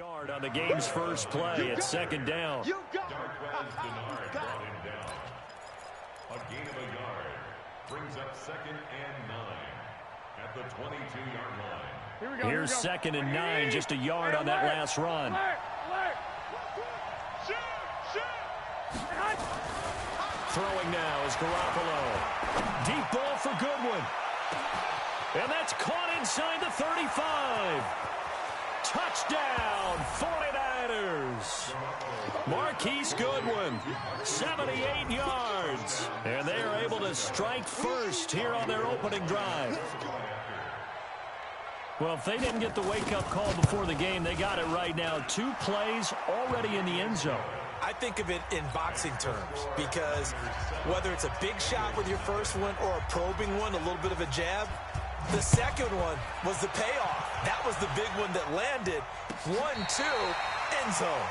yard on the game's first play. It's second down. You got it. Denard brought him down. A gain of a yard brings up 2nd and 9 at the 22-yard line. Here's 2nd and 9, just a yard on that last run. Throwing now is Garoppolo. Deep ball for Goodwin. And that's caught inside the 35. Touchdown, 49ers. Marquise Goodwin, 78 yards. And they are able to strike first here on their opening drive. Well, if they didn't get the wake-up call before the game, they got it right now. 2 plays already in the end zone. I think of it in boxing terms because whether it's a big shot with your first one or a probing one, a little bit of a jab, the second one was the payoff. That was the big one that landed. 1-2, end zone.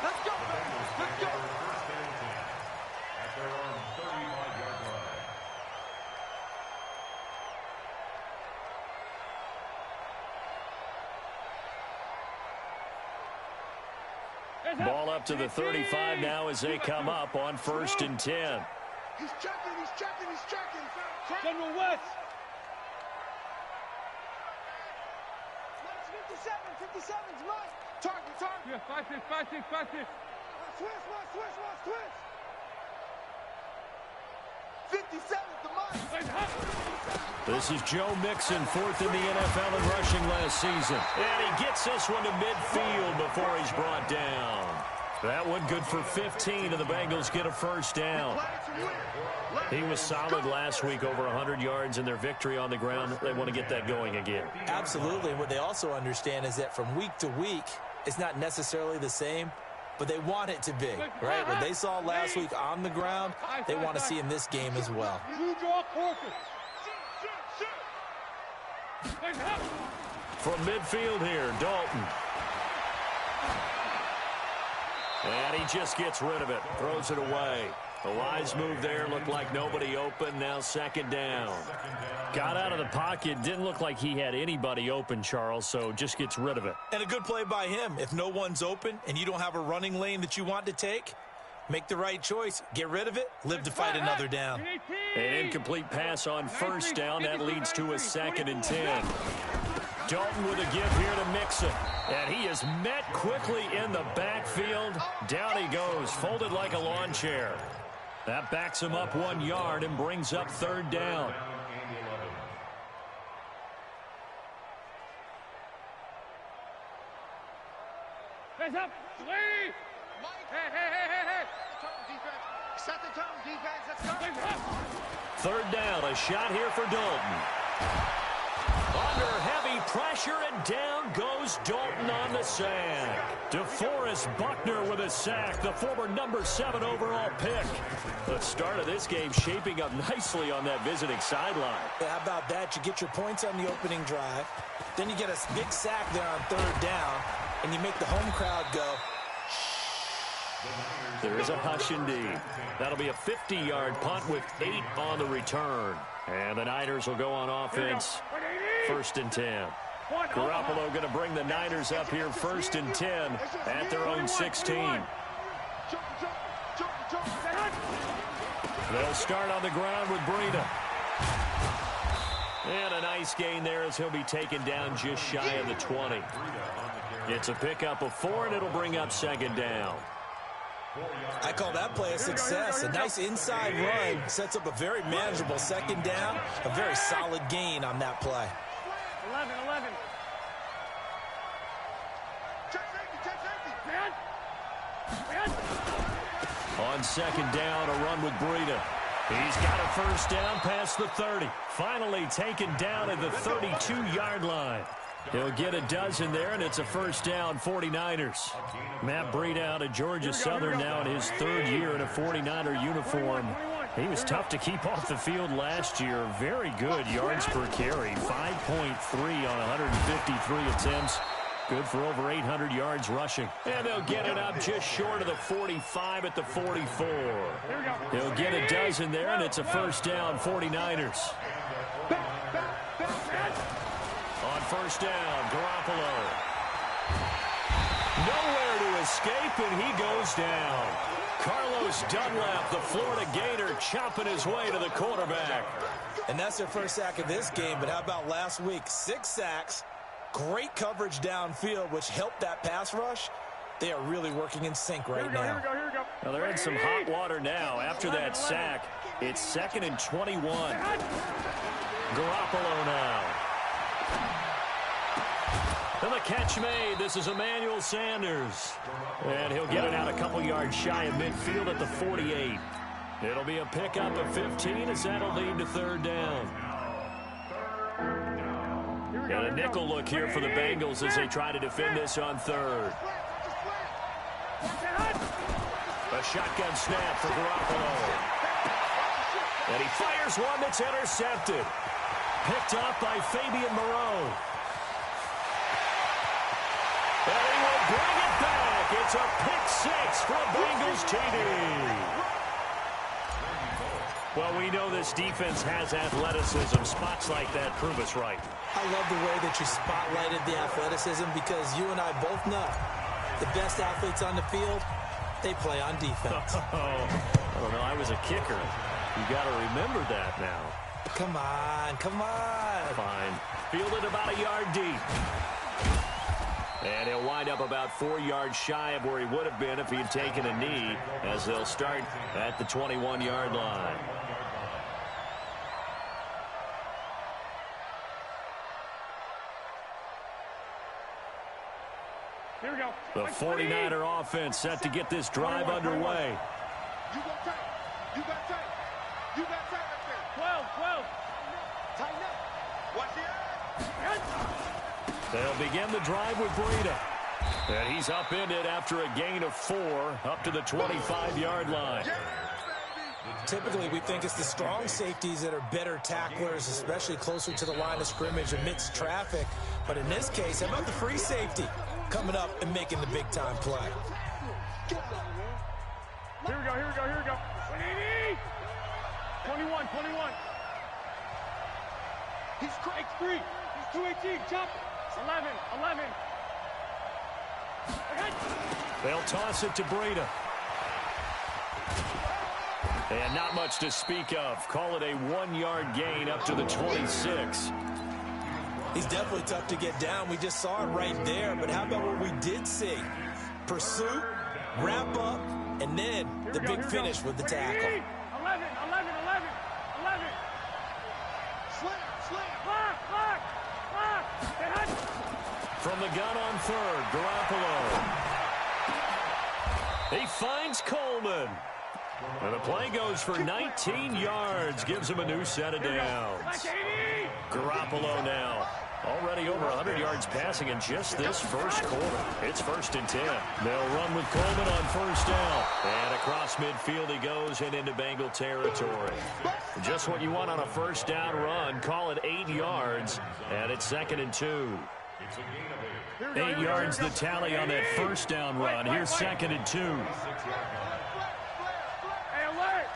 Let's go, baby. Let's go. At their own 35-yard line. Ball up to the 35 now as they come up on 1st and 10. He's checking, he's checking, he's checking. General West. 57's mine. Target, target. Yeah, 5-6. Switch. 57's the mine. This is Joe Mixon, 4th in the NFL in rushing last season. And he gets this one to midfield before he's brought down. That one good for 15, and the Bengals get a first down. He was solid last week, over 100 yards in their victory on the ground. They want to get that going again. Absolutely. And what they also understand is that from week to week, it's not necessarily the same, but they want it to be, right? What they saw last week on the ground, they want to see in this game as well. From midfield here, Dalton. And he just gets rid of it, throws it away. A wise move there, looked like nobody open, now 2nd down. Got out of the pocket, didn't look like he had anybody open, Charles, so just gets rid of it. And a good play by him. If no one's open and you don't have a running lane that you want to take, make the right choice. Get rid of it, live to fight another down. An incomplete pass on 1st down, that leads to a 2nd and 10. Dalton with a give here to Mixon. And he is met quickly in the backfield. Down he goes, folded like a lawn chair. That backs him up 1 yard and brings up 3rd down. Hands up. Hey. Set the tone, defense. Let's go. 3rd down, a shot here for Dalton. Under heavy pressure, and down goes Dalton on the sack. DeForest Buckner with a sack, the former number 7 overall pick. The start of this game shaping up nicely on that visiting sideline. How about that? You get your points on the opening drive, then you get a big sack there on 3rd down, and you make the home crowd go. There is a hush indeed. That'll be a 50-yard punt with 8 on the return. And the Niners will go on offense. 1st and 10. Garoppolo going to bring the Niners up here 1st and 10 at their own 16. They'll start on the ground with Breida. And a nice gain there as he'll be taken down just shy of the 20. It's a pickup of 4, and it'll bring up 2nd down. I call that play a success. A nice inside run sets up a very manageable 2nd down. A very solid gain on that play. 11. On 2nd down, a run with Breida. He's got a 1st down past the 30. Finally taken down at the 32-yard line. He'll get a dozen there, and it's a 1st down, 49ers. Matt Breida out of Georgia Southern now in his 3rd year in a 49er uniform. He was tough to keep off the field last year. Very good yards per carry, 5.3 on 153 attempts. Good for over 800 yards rushing. And they'll get it up just short of the 45 at the 44. He'll get a dozen there, and it's a 1st down, 49ers. On 1st down, Garoppolo. escape, and he goes down. Carlos Dunlap, the Florida Gator, chopping his way to the quarterback. And that's their first sack of this game, but how about last week? 6 sacks, great coverage downfield, which helped that pass rush. They are really working in sync right now. Here we go. Now they're in some hot water now. After that sack, it's 2nd and 21. Garoppolo now. And the catch made. This is Emmanuel Sanders. And he'll get it out a couple yards shy of midfield at the 48. It'll be a pickup of 15 as that'll lead to 3rd down. Got a nickel look here for the Bengals as they try to defend this on 3rd. A shotgun snap for Garoppolo. And he fires one that's intercepted. Picked up by Fabian Moreau. And he will bring it back. It's a pick 6 for a Bengals TD. Well, we know this defense has athleticism. Spots like that prove us right. I love the way that you spotlighted the athleticism because you and I both know the best athletes on the field, they play on defense. I don't know. I was a kicker. You got to remember that now. Come on. Fine. Fielded about a yard deep. And he'll wind up about 4 yards shy of where he would have been if he had taken a knee, as they'll start at the 21-yard line. Here we go. The 49er offense set to get this drive underway. You got tight. You got tight. You got tight up there. 12. Tighten up. Watch the eye. They'll begin the drive with Breida. And he's upended after a gain of 4 up to the 25-yard line. Typically, we think it's the strong safeties that are better tacklers, especially closer to the line of scrimmage amidst traffic. But in this case, how about the free safety coming up and making the big-time play? Here we go. 21. He's strike 3. He's 218. Jump. 11. They'll toss it to Breida. And not much to speak of. Call it a 1-yard gain up to the 26. He's definitely tough to get down. We just saw it right there. But how about what we did see? Pursuit, wrap up, and then the big finish with the tackle. 11. Slam. Block. From the gun on 3rd, Garoppolo. He finds Coleman. And the play goes for 19 yards. Gives him a new set of downs. Garoppolo now. Already over 100 yards passing in just this first quarter. It's 1st and 10. They'll run with Coleman on 1st down. And across midfield he goes and into Bengal territory. Just what you want on a 1st down run. Call it 8 yards. And it's 2nd and 2. 8 yards the tally on that 1st down run. Here's 2nd and 2. Hey, alert.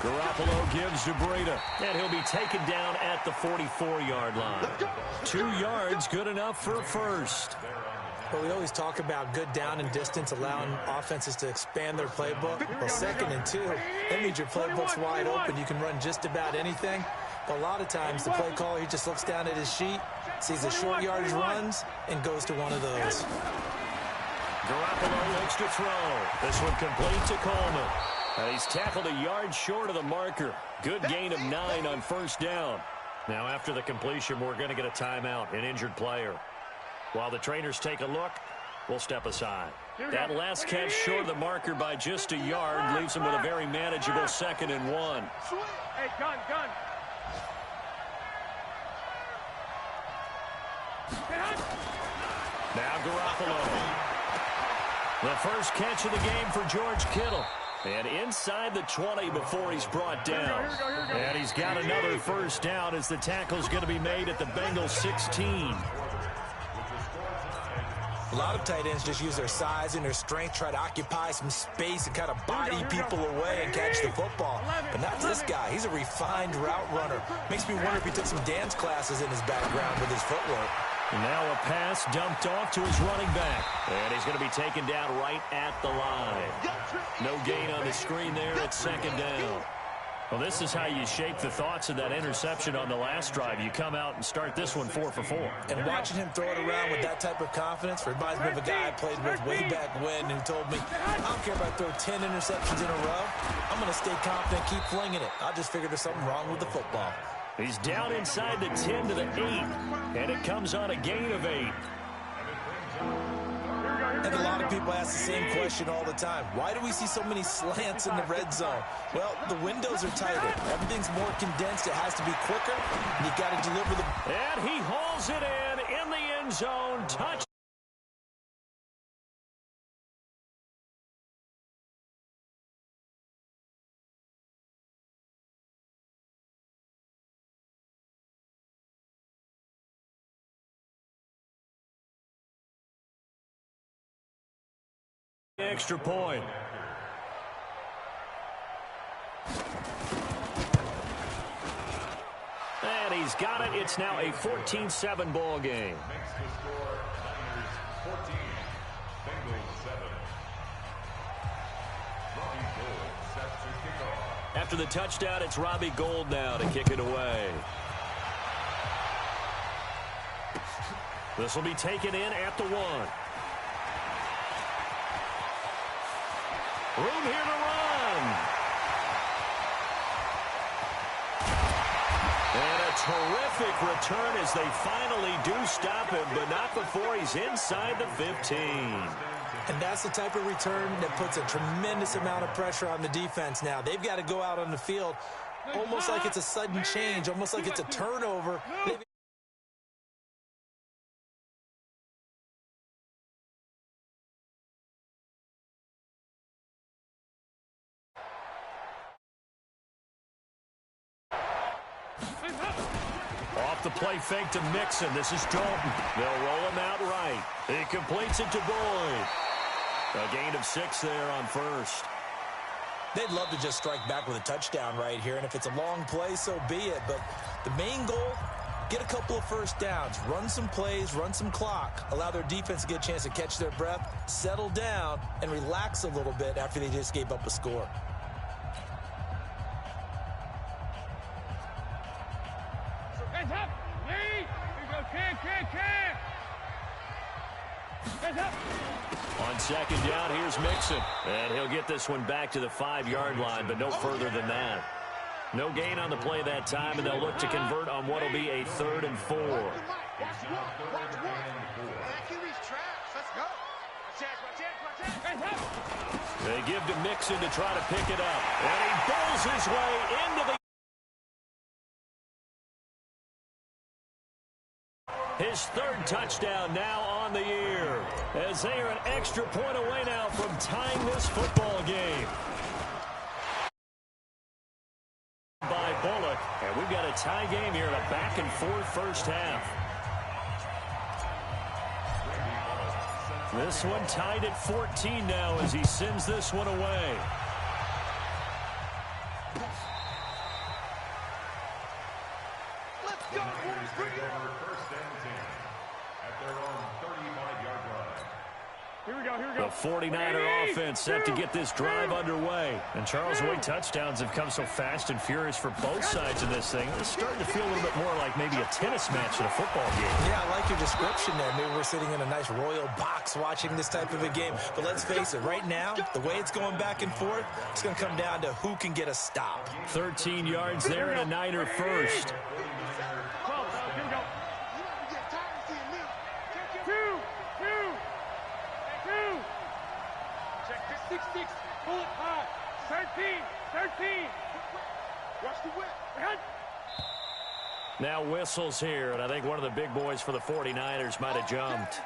Garoppolo gives to Breida, and he'll be taken down at the 44-yard line. 2 yards, good enough for a first. Well, we always talk about good down and distance, allowing offenses to expand their playbook. Well, 2nd and 2, that means your playbook's wide open. You can run just about anything. But a lot of times, the play caller, he just looks down at his sheet, sees the short yardage runs, and goes to one of those. Garoppolo looks to throw. This one complete to Coleman. He's tackled a yard short of the marker. Good gain of 9 on 1st down. Now, after the completion, we're going to get a timeout, an injured player. While the trainers take a look, we'll step aside. That last catch short of the marker by just a yard leaves him with a very manageable 2nd and 1. Hey, gun. Now Garoppolo. The first catch of the game for George Kittle. And inside the 20 before he's brought down. And he's got another 1st down as the tackle's going to be made at the Bengals 16. A lot of tight ends just use their size and their strength, try to occupy some space and kind of body people away and catch the football. But not this guy. He's a refined route runner. Makes me wonder if he took some dance classes in his background with his footwork. And now a pass dumped off to his running back. And he's going to be taken down right at the line. No gain on the screen there at second down. Well, this is how you shape the thoughts of that interception on the last drive. You come out and start this one 4 for 4. And watching him throw it around with that type of confidence reminds me of a guy I played with way back when who told me, I don't care if I throw 10 interceptions in a row. I'm going to stay confident, keep flinging it. I just figured there's something wrong with the football. He's down inside the 10 to the 8, and it comes on a gain of 8. And a lot of people ask the same question all the time. Why do we see so many slants in the red zone? Well, the windows are tighter. Everything's more condensed. It has to be quicker, and you got to deliver the... And he hauls it in the end zone. Touch. Extra point. And he's got it. It's now a 14-7 ball game. Makes the score Niners 14, Bengals 7. Robbie Gould set to kick off. After the touchdown, it's Robbie Gould now to kick it away. This will be taken in at the 1. Room here to run. And a terrific return as they finally do stop him, but not before he's inside the 15. And that's the type of return that puts a tremendous amount of pressure on the defense now. They've got to go out on the field almost like it's a sudden change, almost like it's a turnover. Off the play fake to Mixon. This is Dalton. They'll roll him out right. He completes it to Boyd. A gain of 6 there on first. They'd love to just strike back with a touchdown right here, and if it's a long play, so be it. But the main goal, get a couple of first downs, run some plays, run some clock, allow their defense to get a chance to catch their breath, settle down, and relax a little bit after they just gave up a score. Hands up! Lead! Here you go, can! Hands up! On second down, here's Mixon. And he'll get this one back to the 5-yard line, but no further than that. No gain on the play that time, and they'll look to convert on what will be a 3rd and 4. They give to Mixon to try to pick it up. And he bowls his way into the... His 3rd touchdown now on the year, as they are an extra point away now from tying this football game. By Bullock, and we've got a tie game here in a back-and-forth first half. This one tied at 14 now as he sends this one away. Let's go, boys. Bring it on. First and 10 at their own 35-yard line. Here we go. The 49er offense set to get this drive underway. And Charles, the way touchdowns have come so fast and furious for both sides of this thing, it's starting to feel a little bit more like maybe a tennis match than a football game. Yeah, I like your description there. Maybe we're sitting in a nice royal box watching this type of a game. But let's face it, right now, the way it's going back and forth, it's going to come down to who can get a stop. 13 yards there and a Niner first. Pull it high. 13. Watch the whip. Now whistles here, and I think one of the big boys for the 49ers might have jumped.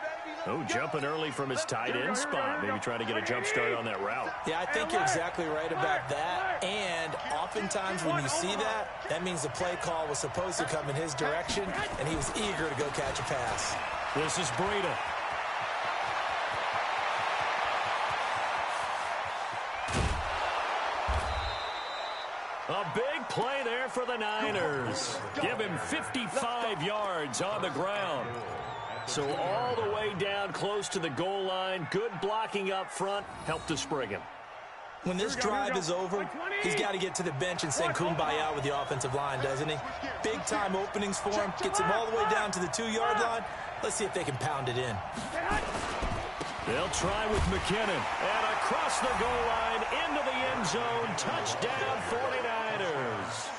Oh, jumping early from his tight end spot. Maybe trying to get a jump start on that route. Yeah, I think you're exactly right about that. And oftentimes when you see that, that means the play call was supposed to come in his direction, and he was eager to go catch a pass. This is Breida. A big play there for the Niners. Give him 55 yards on the ground. So all the way down close to the goal line. Good blocking up front. Helped to spring him. When this drive is over, he's got to get to the bench and sing Kumbaya with the offensive line, doesn't he? Big-time openings for him. Gets him all the way down to the 2-yard line. Let's see if they can pound it in. They'll try with McKinnon. And across the goal line, into the end zone. Touchdown, 49ers.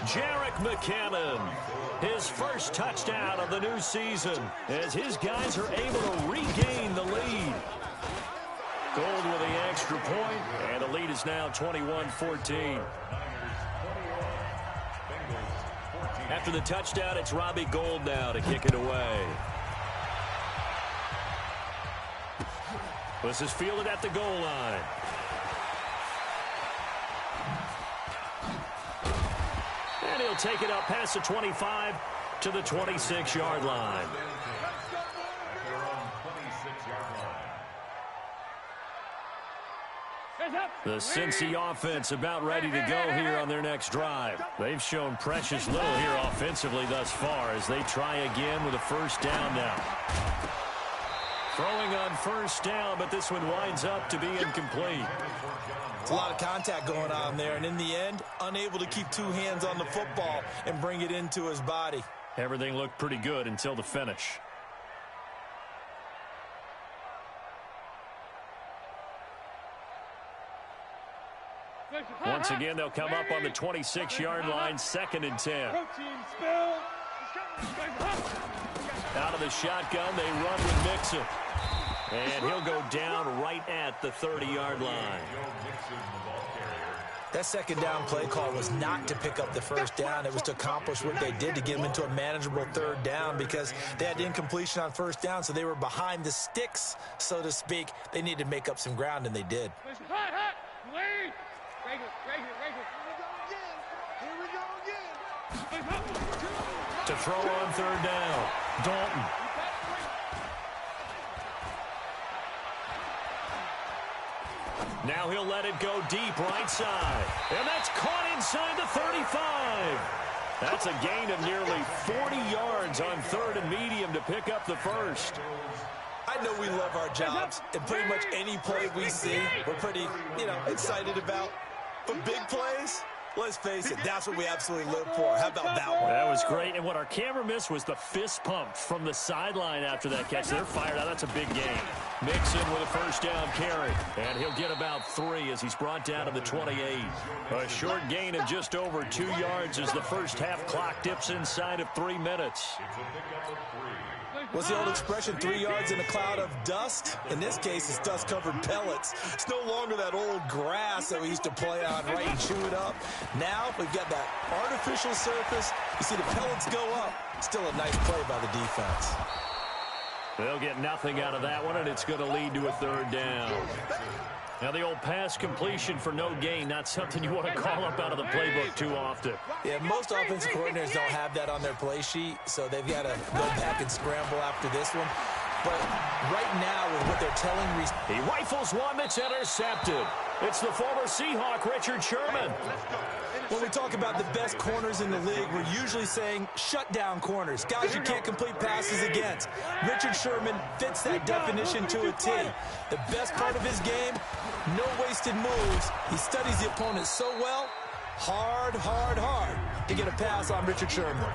Jerick McKinnon, his first touchdown of the new season, as his guys are able to regain the lead. Gold with the extra point, and the lead is now 21-14. After the touchdown, it's Robbie Gould now to kick it away. This is fielded at the goal line. And he'll take it up past the 25 to the 26-yard line. The Cincy offense about ready to go here on their next drive. They've shown precious little here offensively thus far as they try again with a first down now. Throwing on first down, but this one winds up to be incomplete. It's a lot of contact going on there, and in the end, unable to keep two hands on the football and bring it into his body. Everything looked pretty good until the finish. Once again, they'll come up on the 26-yard line, 2nd and 10. Out of the shotgun, they run with Mixon. And he'll go down right at the 30-yard line. That second down play call was not to pick up the first down. It was to accomplish what they did to get them into a manageable third down because they had incompletion on first down, so they were behind the sticks, so to speak. They needed to make up some ground, and they did. To throw on third down, Dalton. Now he'll let it go deep right side. And that's caught inside the 35. That's a gain of nearly 40 yards on 3rd and medium to pick up the first. I know we love our jobs, and pretty much any play we see, we're pretty, excited about. But big plays, let's face it, that's what we absolutely live for. How about that one? That was great, and what our camera missed was the fist pump from the sideline after that catch. They're fired out. That's a big gain. Mixon with a first down carry, and he'll get about 3 as he's brought down to the 28. A short gain of just over 2 yards as the first half clock dips inside of 3 minutes. What's the old expression, 3 yards in a cloud of dust? In this case, it's dust-covered pellets. It's no longer that old grass that we used to play on, right, and chew it up. Now we've got that artificial surface. You see the pellets go up. Still a nice play by the defense. They'll get nothing out of that one, and it's going to lead to a third down. Now, the old pass completion for no gain, not something you want to call up out of the playbook too often. Yeah, most offensive coordinators don't have that on their play sheet, so they've got to go back and scramble after this one. But right now, with what they're telling me, he rifles one that's intercepted. It's the former Seahawk, Richard Sherman. When we talk about the best corners in the league, we're usually saying shutdown corners, guys you can't complete passes against. Richard Sherman fits that definition to a T. The best part of his game, no wasted moves. He studies the opponent so well, hard to get a pass on Richard Sherman.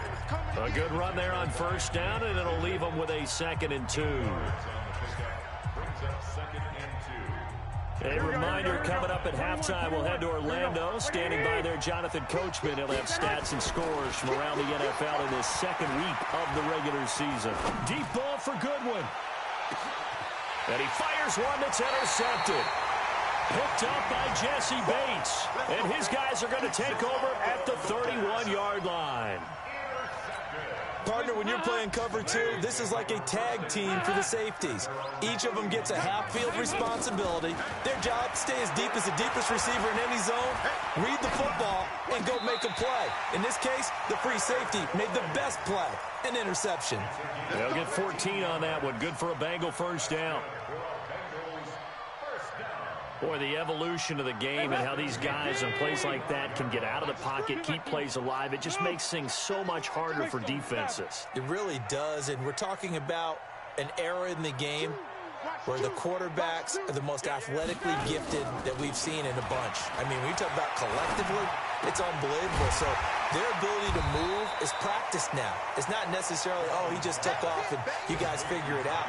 A good run there on first down, and it'll leave him with a 2nd and 2. A reminder, coming up at halftime, we'll head to Orlando. Standing by there, Jonathan Coachman. He'll have stats and scores from around the NFL in this 2nd week of the regular season. Deep ball for Goodwin. And he fires one that's intercepted. Picked up by Jesse Bates. And his guys are going to take over at the 31-yard line. Partner, when you're playing cover 2, this is like a tag team for the safeties. Each of them gets a half-field responsibility. Their job, stay as deep as the deepest receiver in any zone, read the football, and go make a play. In this case, the free safety made the best play, an interception. They'll get 14 on that one. Good for a Bengal first down. Boy, the evolution of the game and how these guys in plays like that can get out of the pocket, keep plays alive, it just makes things so much harder for defenses. It really does, and we're talking about an era in the game where the quarterbacks are the most athletically gifted that we've seen in a bunch. I mean, when you talk about collectively, it's unbelievable. So their ability to move is practiced now. It's not necessarily, oh, he just took off and you guys figure it out.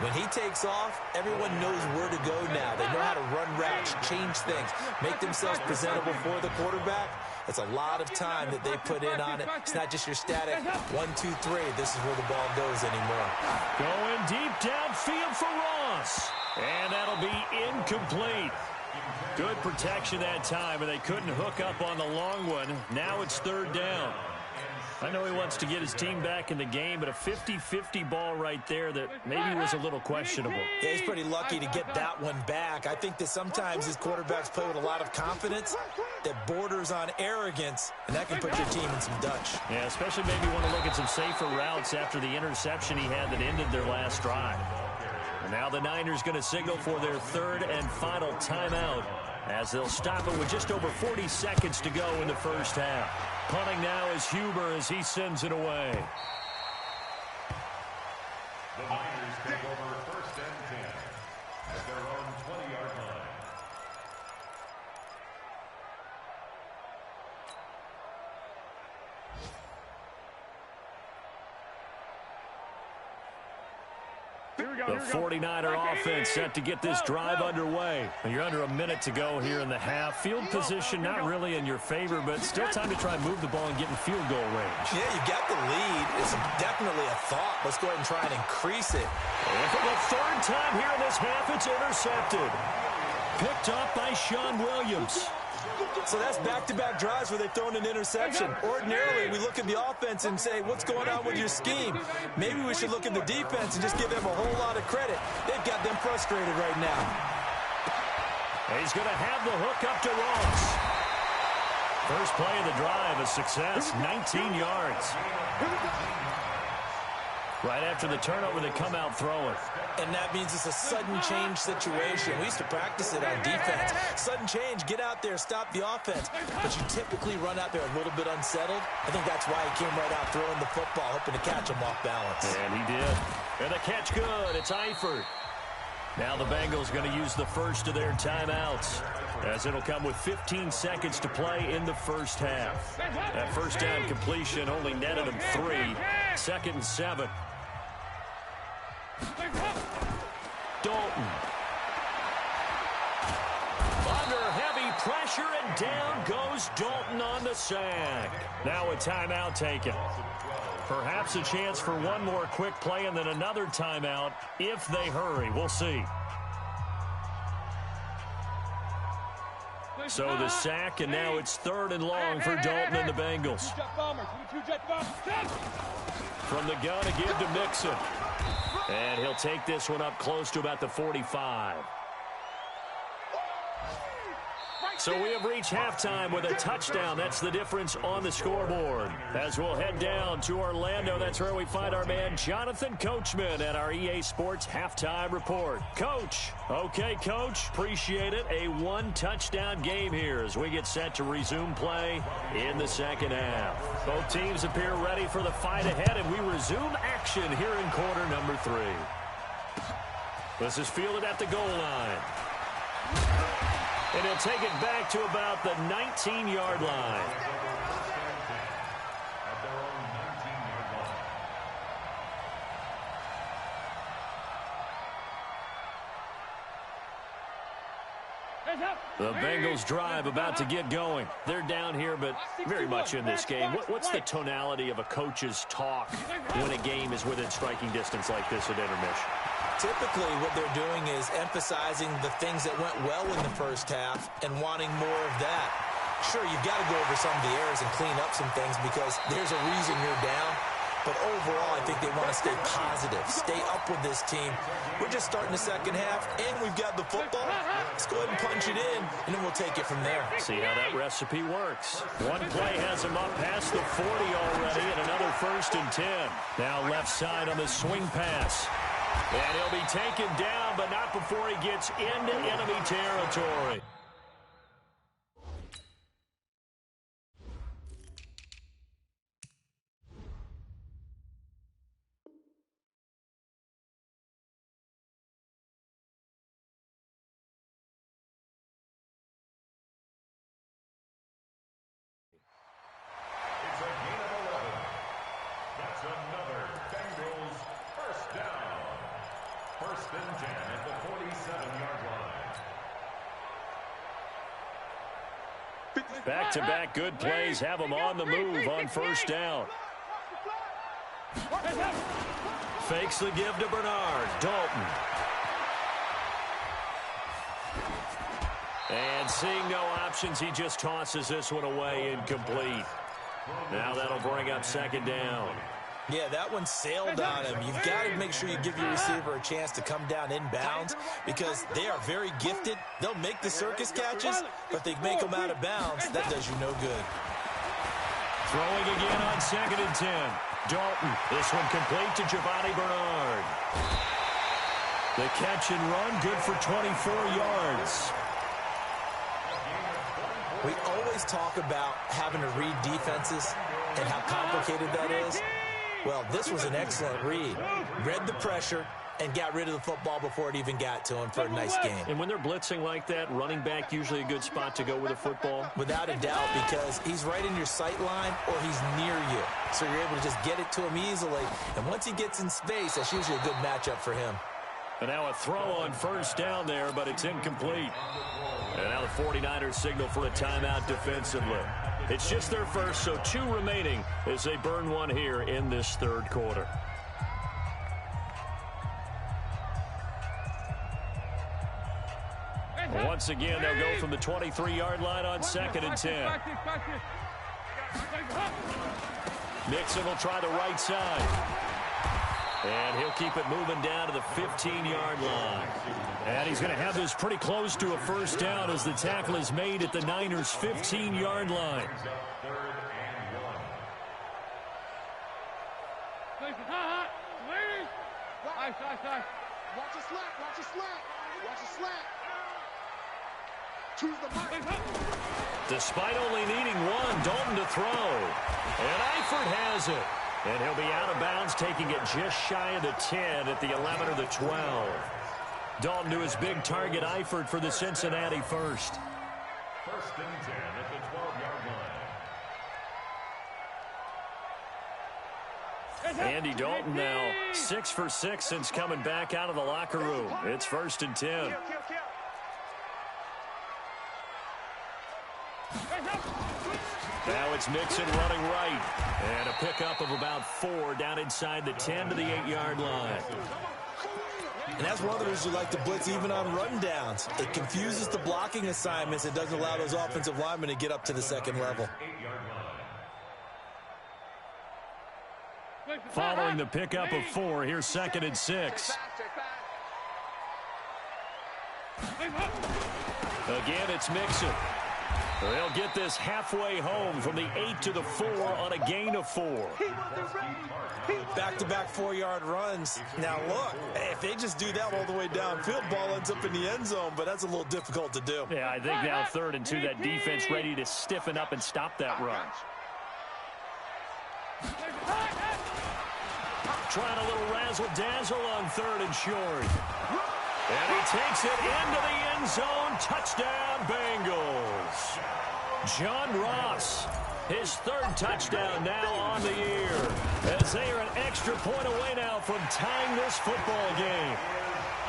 When he takes off, everyone knows where to go now. They know how to run routes, change things, make themselves presentable for the quarterback. It's a lot of time that they put in on it. It's not just your static 1, 2, 3. This is where the ball goes anymore. Going deep downfield for Ross. And that'll be incomplete. Good protection that time, and they couldn't hook up on the long one. Now it's 3rd down. I know he wants to get his team back in the game, but a 50-50 ball right there that maybe was a little questionable. Yeah, he's pretty lucky to get that one back. I think that sometimes his quarterbacks play with a lot of confidence that borders on arrogance, and that can put your team in some Dutch. Yeah, especially maybe want to look at some safer routes after the interception he had that ended their last drive. And now the Niners going to signal for their 3rd and final timeout as they'll stop it with just over 40 seconds to go in the first half. Punting now is Huber as he sends it away. The Niners take over 1st and 10 at their own 20-yard line. The 49er offense set to get this drive underway. You're under a minute to go here in the half. Field position not really in your favor, but still time to try and move the ball and get in field goal range. Yeah, you got the lead. It's definitely a thought. Let's go ahead and try and increase it. And for the 3rd time here in this half, it's intercepted. Picked up by Sean Williams. So that's back-to-back drives where they've thrown an interception. Ordinarily, we look at the offense and say, what's going on with your scheme? Maybe we should look at the defense and just give them a whole lot of credit. They've got them frustrated right now. He's going to have the hook up to Ross. First play of the drive, a success, 19 yards. Right after the turnover, they come out throwing. And that means it's a sudden change situation. We used to practice it on defense. Sudden change, get out there, stop the offense. But you typically run out there a little bit unsettled. I think that's why he came right out throwing the football, hoping to catch him off balance. And he did. And the catch good. It's Eifert. Now the Bengals going to use the first of their timeouts, as it'll come with 15 seconds to play in the first half. That first down completion only netted them 3. 2nd and 7. Dalton. Under heavy pressure, and down goes Dalton on the sack. Now a timeout taken. Perhaps a chance for one more quick play and then another timeout if they hurry. We'll see. So the sack, and now it's 3rd and long for Dalton and the Bengals. From the gun, a give to Mixon. And he'll take this one up close to about the 45. So we have reached halftime with a touchdown. That's the difference on the scoreboard. As we'll head down to Orlando, that's where we find our man Jonathan Coachman at our EA Sports Halftime Report. Coach. Okay, Coach. Appreciate it. A 1-touchdown game here as we get set to resume play in the second half. Both teams appear ready for the fight ahead, and we resume action here in quarter number 3. This is fielded at the goal line. And he'll take it back to about the 19-yard line. The Bengals drive about to get going. They're down here, but very much in this game. What's the tonality of a coach's talk when a game is within striking distance like this at intermission? Typically, what they're doing is emphasizing the things that went well in the first half and wanting more of that. Sure, you've got to go over some of the errors and clean up some things because there's a reason you're down. But overall, I think they want to stay positive, stay up with this team. We're just starting the second half, and we've got the football. Let's go ahead and punch it in, and then we'll take it from there. See how that recipe works. One play has him up past the 40 already, and another 1st and 10. Now left side on the swing pass. And he'll be taken down, but not before he gets into enemy territory. Back-to-back good plays have them on the move on first down. Fakes the give to Bernard. Dalton. And seeing no options, he just tosses this one away incomplete. Now that'll bring up second down. Yeah, that one sailed on him. You've got to make sure you give your receiver a chance to come down inbounds because they are very gifted. They'll make the circus catches, but they make them out of bounds. That does you no good. Throwing again on 2nd and 10. Dalton. This one complete to Giovanni Bernard. The catch and run, good for 24 yards. We always talk about having to read defenses and how complicated that is. Well, this was an excellent read. Read the pressure and got rid of the football before it even got to him for a nice game. And when they're blitzing like that, running back usually a good spot to go with the football? Without a doubt, because he's right in your sight line or he's near you. So you're able to just get it to him easily. And once he gets in space, that's usually a good matchup for him. And now a throw on first down there, but it's incomplete. And now the 49ers signal for a timeout defensively. It's just their first, so 2 remaining as they burn one here in this third quarter. Once again, they'll go from the 23-yard line on 2nd and 10. Mixon will try the right side. And he'll keep it moving down to the 15-yard line. And he's going to have this pretty close to a first down as the tackle is made at the Niners' 15-yard line. Watch a slant, watch a slant, watch a slant. Choose the mark. Despite only needing one, Dalton to throw. And Eifert has it. And he'll be out of bounds, taking it just shy of the 10 at the 11 or the 12. Dalton to his big target, Eifert, for the Cincinnati first. 1st and 10 at the 12-yard line. Andy Dalton now 6 for 6 since coming back out of the locker room. It's 1st and 10. Now it's Mixon running right. And a pickup of about 4 down inside the 10 to the 8-yard line. And that's one of the reasons you like to blitz even on rundowns. It confuses the blocking assignments. It doesn't allow those offensive linemen to get up to the second level. Following the pickup of 4, here's 2nd and 6. Again, it's Mixon. They'll get this halfway home from the 8 to the 4 on a gain of 4. Back-to-back 4-yard runs. Now, look, if they just do that all the way downfield, ball ends up in the end zone, but that's a little difficult to do. Yeah, I think now 3rd and 2, that defense ready to stiffen up and stop that run. Trying a little razzle-dazzle on 3rd and short. And he takes it into the end zone. Touchdown, Bengals. John Ross, his 3rd touchdown now on the year, as they are an extra point away now from tying this football game.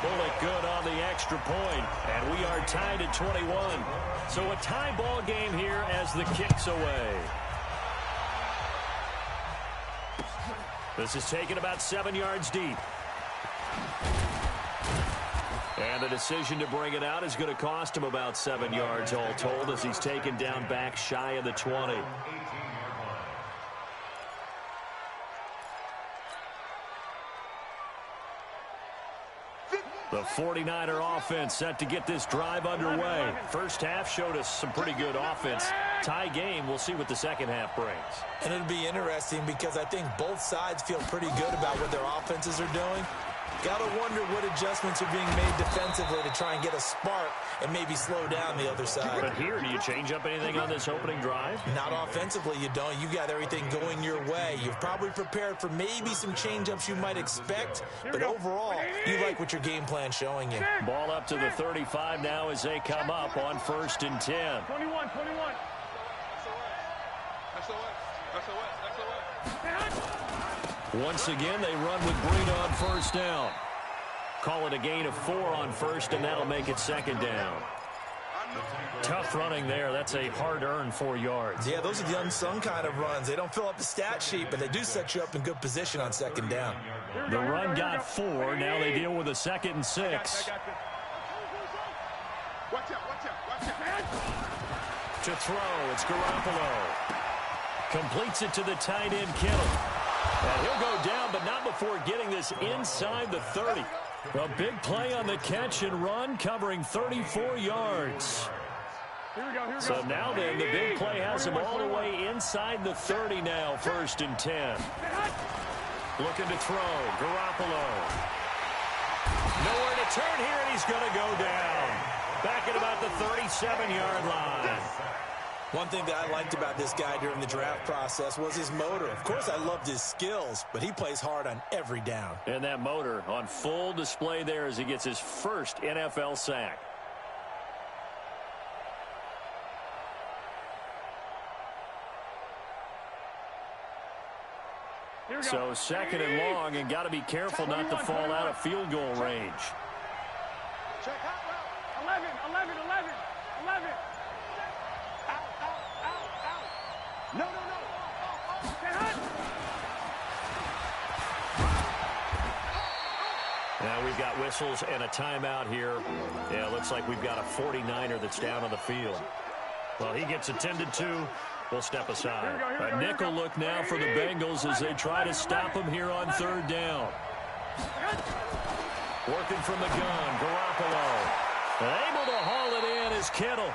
Bullet good on the extra point, and we are tied at 21. So a tie ball game here as the kick's away. This is taken about 7 yards deep. And the decision to bring it out is going to cost him about 7 yards all told as he's taken down back shy of the 20. The 49er offense set to get this drive underway. First half showed us some pretty good offense. Tie game, we'll see what the second half brings. And it'll be interesting because I think both sides feel pretty good about what their offenses are doing. Got to wonder what adjustments are being made defensively to try and get a spark and maybe slow down the other side. But here, do you change up anything on this opening drive? Not offensively, you don't. You got everything going your way. You've probably prepared for maybe some change-ups you might expect, but overall, you like what your game plan's showing you. Ball up to the 35 now as they come up on 1st and 10. 21. Once again, they run with Breida on first down. Call it a gain of 4 on first, and that'll make it 2nd down. Tough running there. That's a hard-earned 4 yards. Yeah, those are the unsung kind of runs. They don't fill up the stat sheet, but they do set you up in good position on second down. The run got 4. Now they deal with a 2nd and 6. Watch out. To throw, it's Garoppolo. Completes it to the tight end, Kittle. And he'll go down, but not before getting this inside the 30. A big play on the catch and run, covering 34 yards. So now then, the big play has him all the way inside the 30 now, 1st and 10. Looking to throw, Garoppolo. Nowhere to turn here, and he's going to go down. Back at about the 37-yard line. One thing that I liked about this guy during the draft process was his motor. Of course, I loved his skills, but he plays hard on every down. And that motor on full display there as he gets his first NFL sack. So 2nd and long, and got to be careful not to fall out of field goal range. Check out route. 11. No. Now we've got whistles and a timeout here. Yeah, looks like we've got a 49er that's down on the field. Well, he gets attended to. We'll step aside. A nickel look now for the Bengals as they try to stop him here on 3rd down. Working from the gun, Garoppolo. Able to haul it in is Kittle.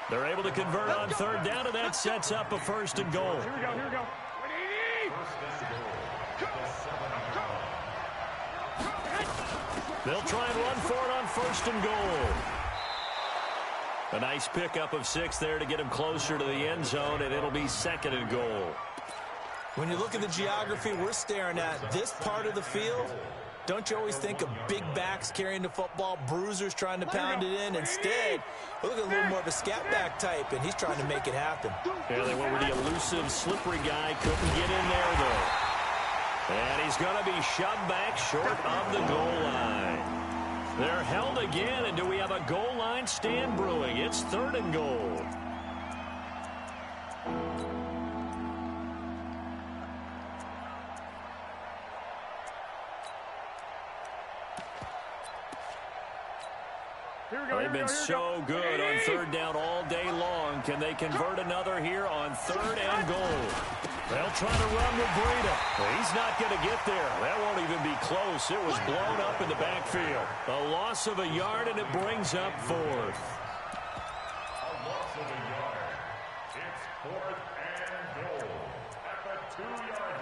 They're able to convert on 3rd down, and that sets up a 1st and goal. Here we go. They'll try and run for it on 1st and goal. A nice pickup of 6 there to get him closer to the end zone, and it'll be 2nd and goal. When you look at the geography we're staring at, this part of the field, don't you always think of big backs carrying the football, bruisers trying to pound it in? Instead, look at a little more of a scat back type, and he's trying to make it happen. Yeah, they went with the elusive, slippery guy. Couldn't get in there, though. And he's going to be shoved back short of the goal line. They're held again, and do we have a goal line stand brewing? It's 3rd and goal. They've been so good on 3rd down all day long. Can they convert another here on 3rd and goal? They'll try to run with Breida. Well, he's not going to get there. That won't even be close. It was blown up in the backfield. A loss of a yard, and it brings up 4th. A loss of a yard. It's 4th and goal at the 2-yard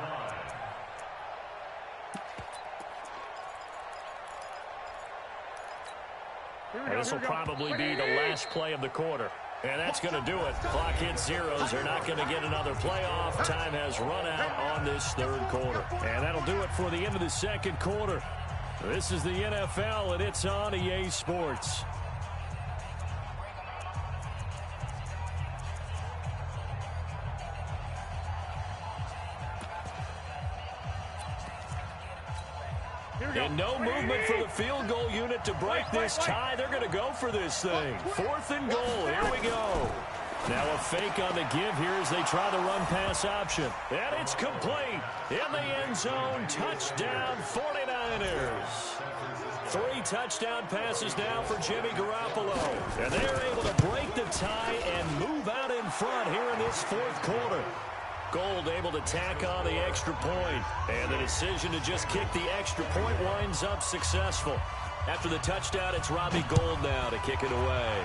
line. This will probably be the last play of the quarter. And that's going to do it. Clock hits zeros. They're not going to get another playoff. Time has run out on this 3rd quarter. And that'll do it for the end of the 2nd quarter. This is the NFL, and it's on EA Sports. And no movement for the field goal unit to break this tie. They're going to go for this thing. 4th and goal. Here we go. Now a fake on the give here as they try the run-pass option. And it's complete. In the end zone, touchdown 49ers. 3 touchdown passes now for Jimmy Garoppolo. And they're able to break the tie and move out in front here in this 4th quarter. Gold able to tack on the extra point. And the decision to just kick the extra point winds up successful. After the touchdown, it's Robbie Gould now to kick it away.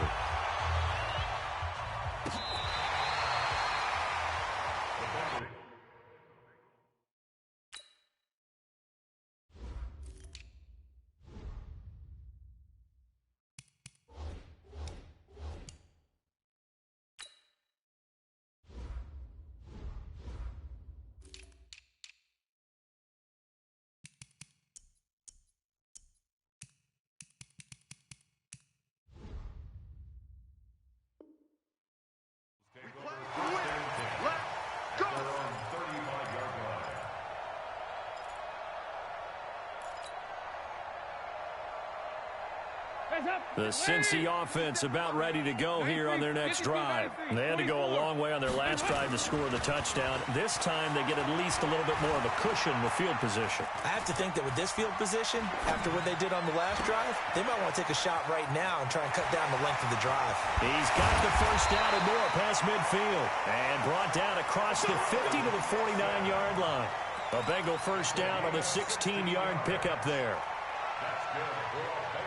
The Cincy offense about ready to go here on their next drive. They had to go a long way on their last drive to score the touchdown. This time they get at least a little bit more of a cushion with field position. I have to think that with this field position, after what they did on the last drive, they might want to take a shot right now and try and cut down the length of the drive. He's got the first down and more past midfield. And brought down across the 50 to the 49-yard line. A Bengal first down on a 16-yard pickup there.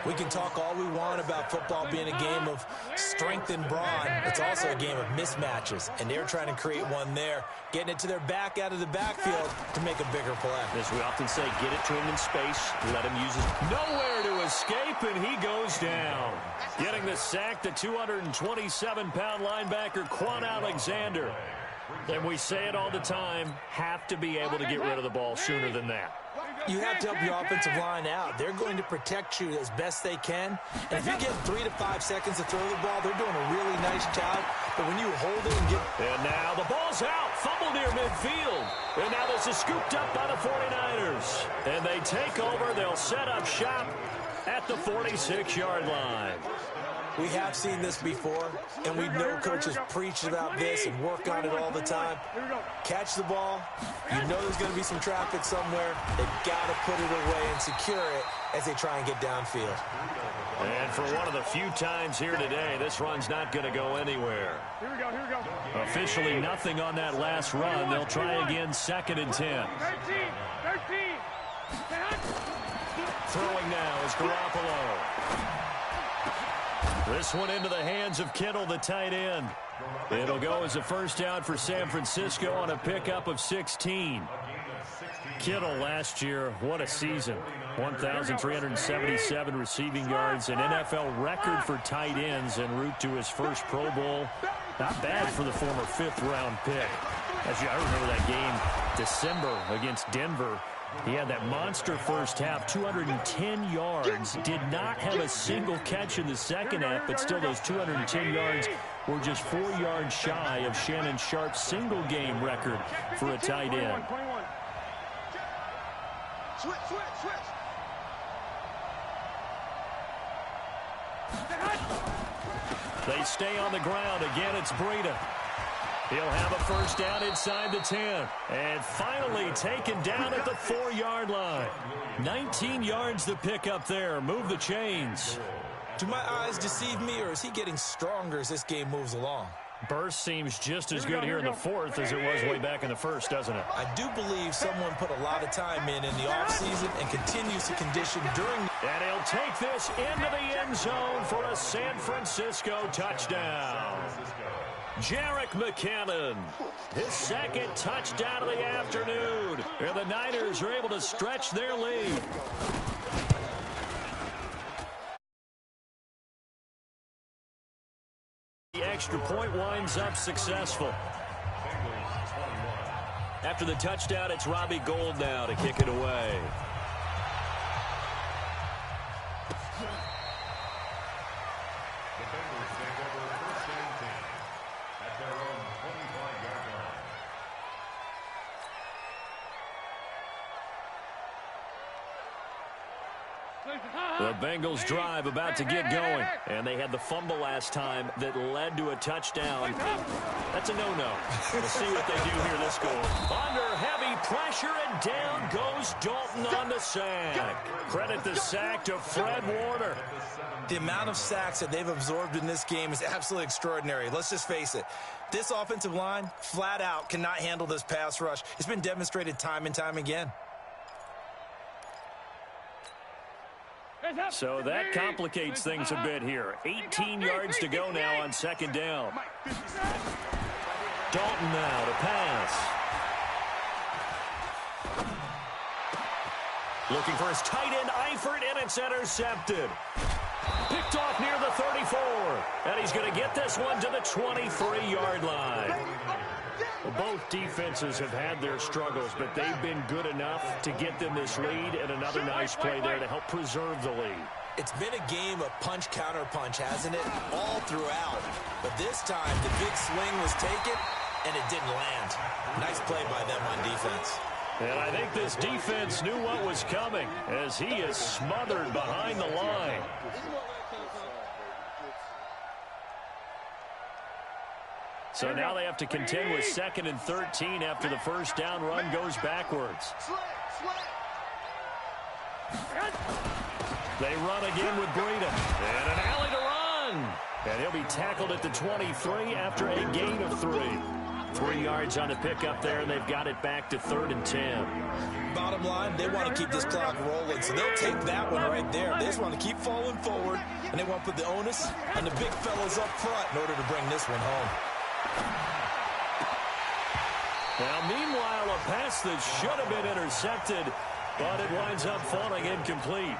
We can talk all we want about football being a game of strength and brawn. It's also a game of mismatches, and they're trying to create one there, getting it to their back out of the backfield to make a bigger play. As we often say, get it to him in space, let him use his nowhere to escape, and he goes down. Getting the sack, the 227-pound linebacker, Quan Alexander. And we say it all the time, have to be able to get rid of the ball sooner than that. You have to help your offensive line out. They're going to protect you as best they can. And if you get 3 to 5 seconds to throw the ball, they're doing a really nice job. But when you hold it and get... And now the ball's out. Fumble near midfield. And now this is scooped up by the 49ers. And they take over. They'll set up shop at the 46-yard line. We have seen this before, and we know coaches preach about this and work on it all the time. Catch the ball. You know there's going to be some traffic somewhere. They've got to put it away and secure it as they try and get downfield. And for one of the few times here today, this run's not going to go anywhere. Here we go. Officially nothing on that last run. They'll try again, 2nd and 10. 13. Throwing now is Garoppolo. This one into the hands of Kittle, the tight end. It'll go as a first down for San Francisco on a pickup of 16. Kittle last year, what a season. 1,377 receiving yards, an NFL record for tight ends en route to his first Pro Bowl. Not bad for the former 5th-round pick. Actually, I remember that game, December, against Denver. He had that monster first half, 210 yards. Did not have a single catch in the second half, but still those 210 yards were just 4 yards shy of Shannon Sharp's single-game record for a tight end. Switch. They stay on the ground. Again, it's Breida. He'll have a first down inside the 10. And finally taken down at the 4-yard line. 19 yards to pick up there. Move the chains. Do my eyes deceive me, or is he getting stronger as this game moves along? Burst seems just as good here in the 4th as it was way back in the 1st, doesn't it? I do believe someone put a lot of time in the offseason and continues to condition during. And he'll take this into the end zone for a San Francisco touchdown. Jerick McKinnon, his 2nd touchdown of the afternoon. And the Niners are able to stretch their lead. The extra point winds up successful. After the touchdown, it's Robbie Gould now to kick it away. The Bengals take over 1st and 10 at their own 25-yard line. The Bengals drive about to get going, and they had the fumble last time that led to a touchdown. That's a no-no. We'll see what they do here this goal. Under heavy pressure, and down goes Dalton on the sack. Credit the sack to Fred Warner. The amount of sacks that they've absorbed in this game is absolutely extraordinary. Let's just face it. This offensive line, flat out, cannot handle this pass rush. It's been demonstrated time and time again. So that complicates things a bit here. 18 yards to go now on 2nd down. Dalton now to pass. Looking for his tight end, Eifert, and it's intercepted. Picked off near the 34. And he's going to get this one to the 23-yard line. Well, both defenses have had their struggles, but they've been good enough to get them this lead, and another nice play there to help preserve the lead. It's been a game of punch-counter-punch, hasn't it? All throughout. But this time, the big swing was taken, and it didn't land. Nice play by them on defense. And I think this defense knew what was coming as he is smothered behind the line. So now they have to contend with 2nd and 13 after the first down run goes backwards. They run again with Breida. And an alley to run. And he'll be tackled at the 23 after a gain of 3. 3 yards on the pickup there, and they've got it back to 3rd and 10. Bottom line, they want to keep this clock rolling, so they'll take that one right there. They just want to keep falling forward, and they want to put the onus on the big fellas up front in order to bring this one home. Now, meanwhile, a pass that should have been intercepted, but it winds up falling incomplete.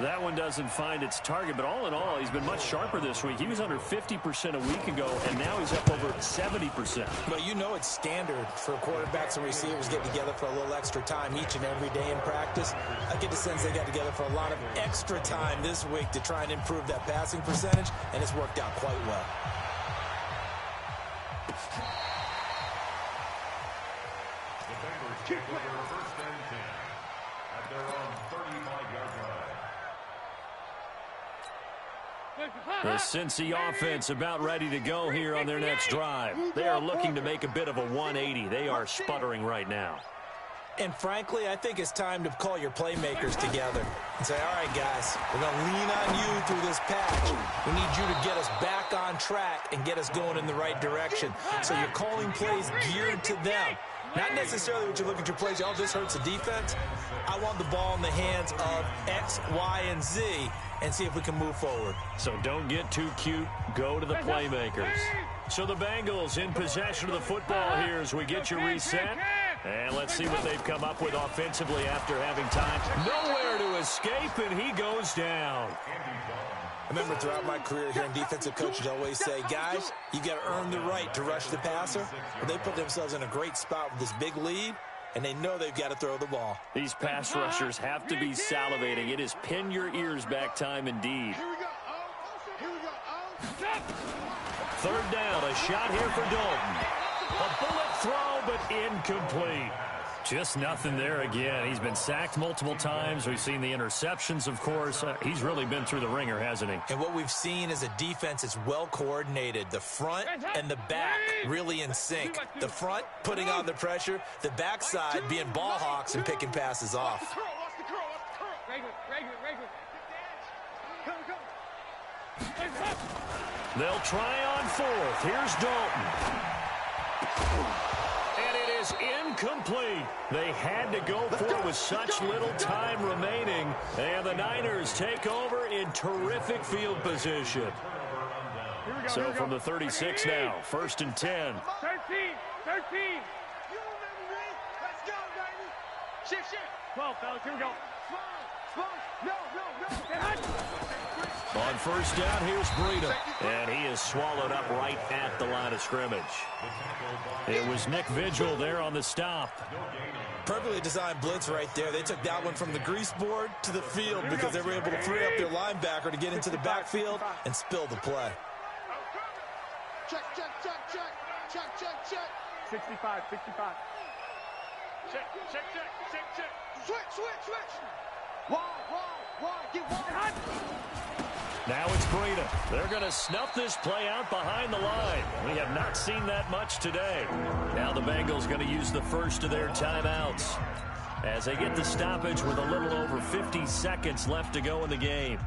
That one doesn't find its target, but all in all, he's been much sharper this week. He was under 50% a week ago, and now he's up over 70%. Well, you know it's standard for quarterbacks and receivers get together for a little extra time each and every day in practice. I get the sense they got together for a lot of extra time this week to try and improve that passing percentage, and it's worked out quite well. The Bengals take over 1st and 10 at their own 35-yard line. The Cincy offense about ready to go here on their next drive. They are looking to make a bit of a 180. They are sputtering right now. And frankly, I think it's time to call your playmakers together and say, all right, guys, we're going to lean on you through this patch. We need you to get us back on track and get us going in the right direction. So you're calling plays geared to them. Not necessarily what you look at your plays, oh, this hurts the defense. I want the ball in the hands of X, Y, and Z and see if we can move forward. So don't get too cute. Go to the playmakers. So the Bengals in possession of the football here as we get you reset. And let's see what they've come up with offensively after having time. Nowhere to escape, and he goes down. I remember throughout my career hearing defensive coaches always say, guys, you got to earn the right to rush the passer. But they put themselves in a great spot with this big lead, and they know they've got to throw the ball. These pass rushers have to be salivating. It is pin your ears back time indeed. Here we go. Here we go. 3rd down, a shot here for Dalton. A bullet throw, but incomplete. Just nothing there again. He's been sacked multiple times. We've seen the interceptions, of course. He's really been through the ringer, hasn't he? And what we've seen is a defense that's well coordinated. The front and the back really in sync. The front putting on the pressure. The backside being ball hawks and picking passes off. They'll try on 4th. Here's Dalton. And it is incomplete. They had to go for it with such little time remaining. And the Niners take over in terrific field position. So from the 36 now, 1st and 10. 13. Let's go, baby. Shift. 12, fellas. Here we go. No. On 1st down, here's Breida. And he is swallowed up right at the line of scrimmage. It was Nick Vigil there on the stop. Perfectly designed blitz right there. They took that one from the grease board to the field because they were able to free up their linebacker to get into the backfield and spill the play. Check. 65. Check. Switch. Wide. Get wide. Now it's Breida. They're going to snuff this play out behind the line. We have not seen that much today. Now the Bengals going to use the first of their timeouts as they get the stoppage with a little over 50 seconds left to go in the game.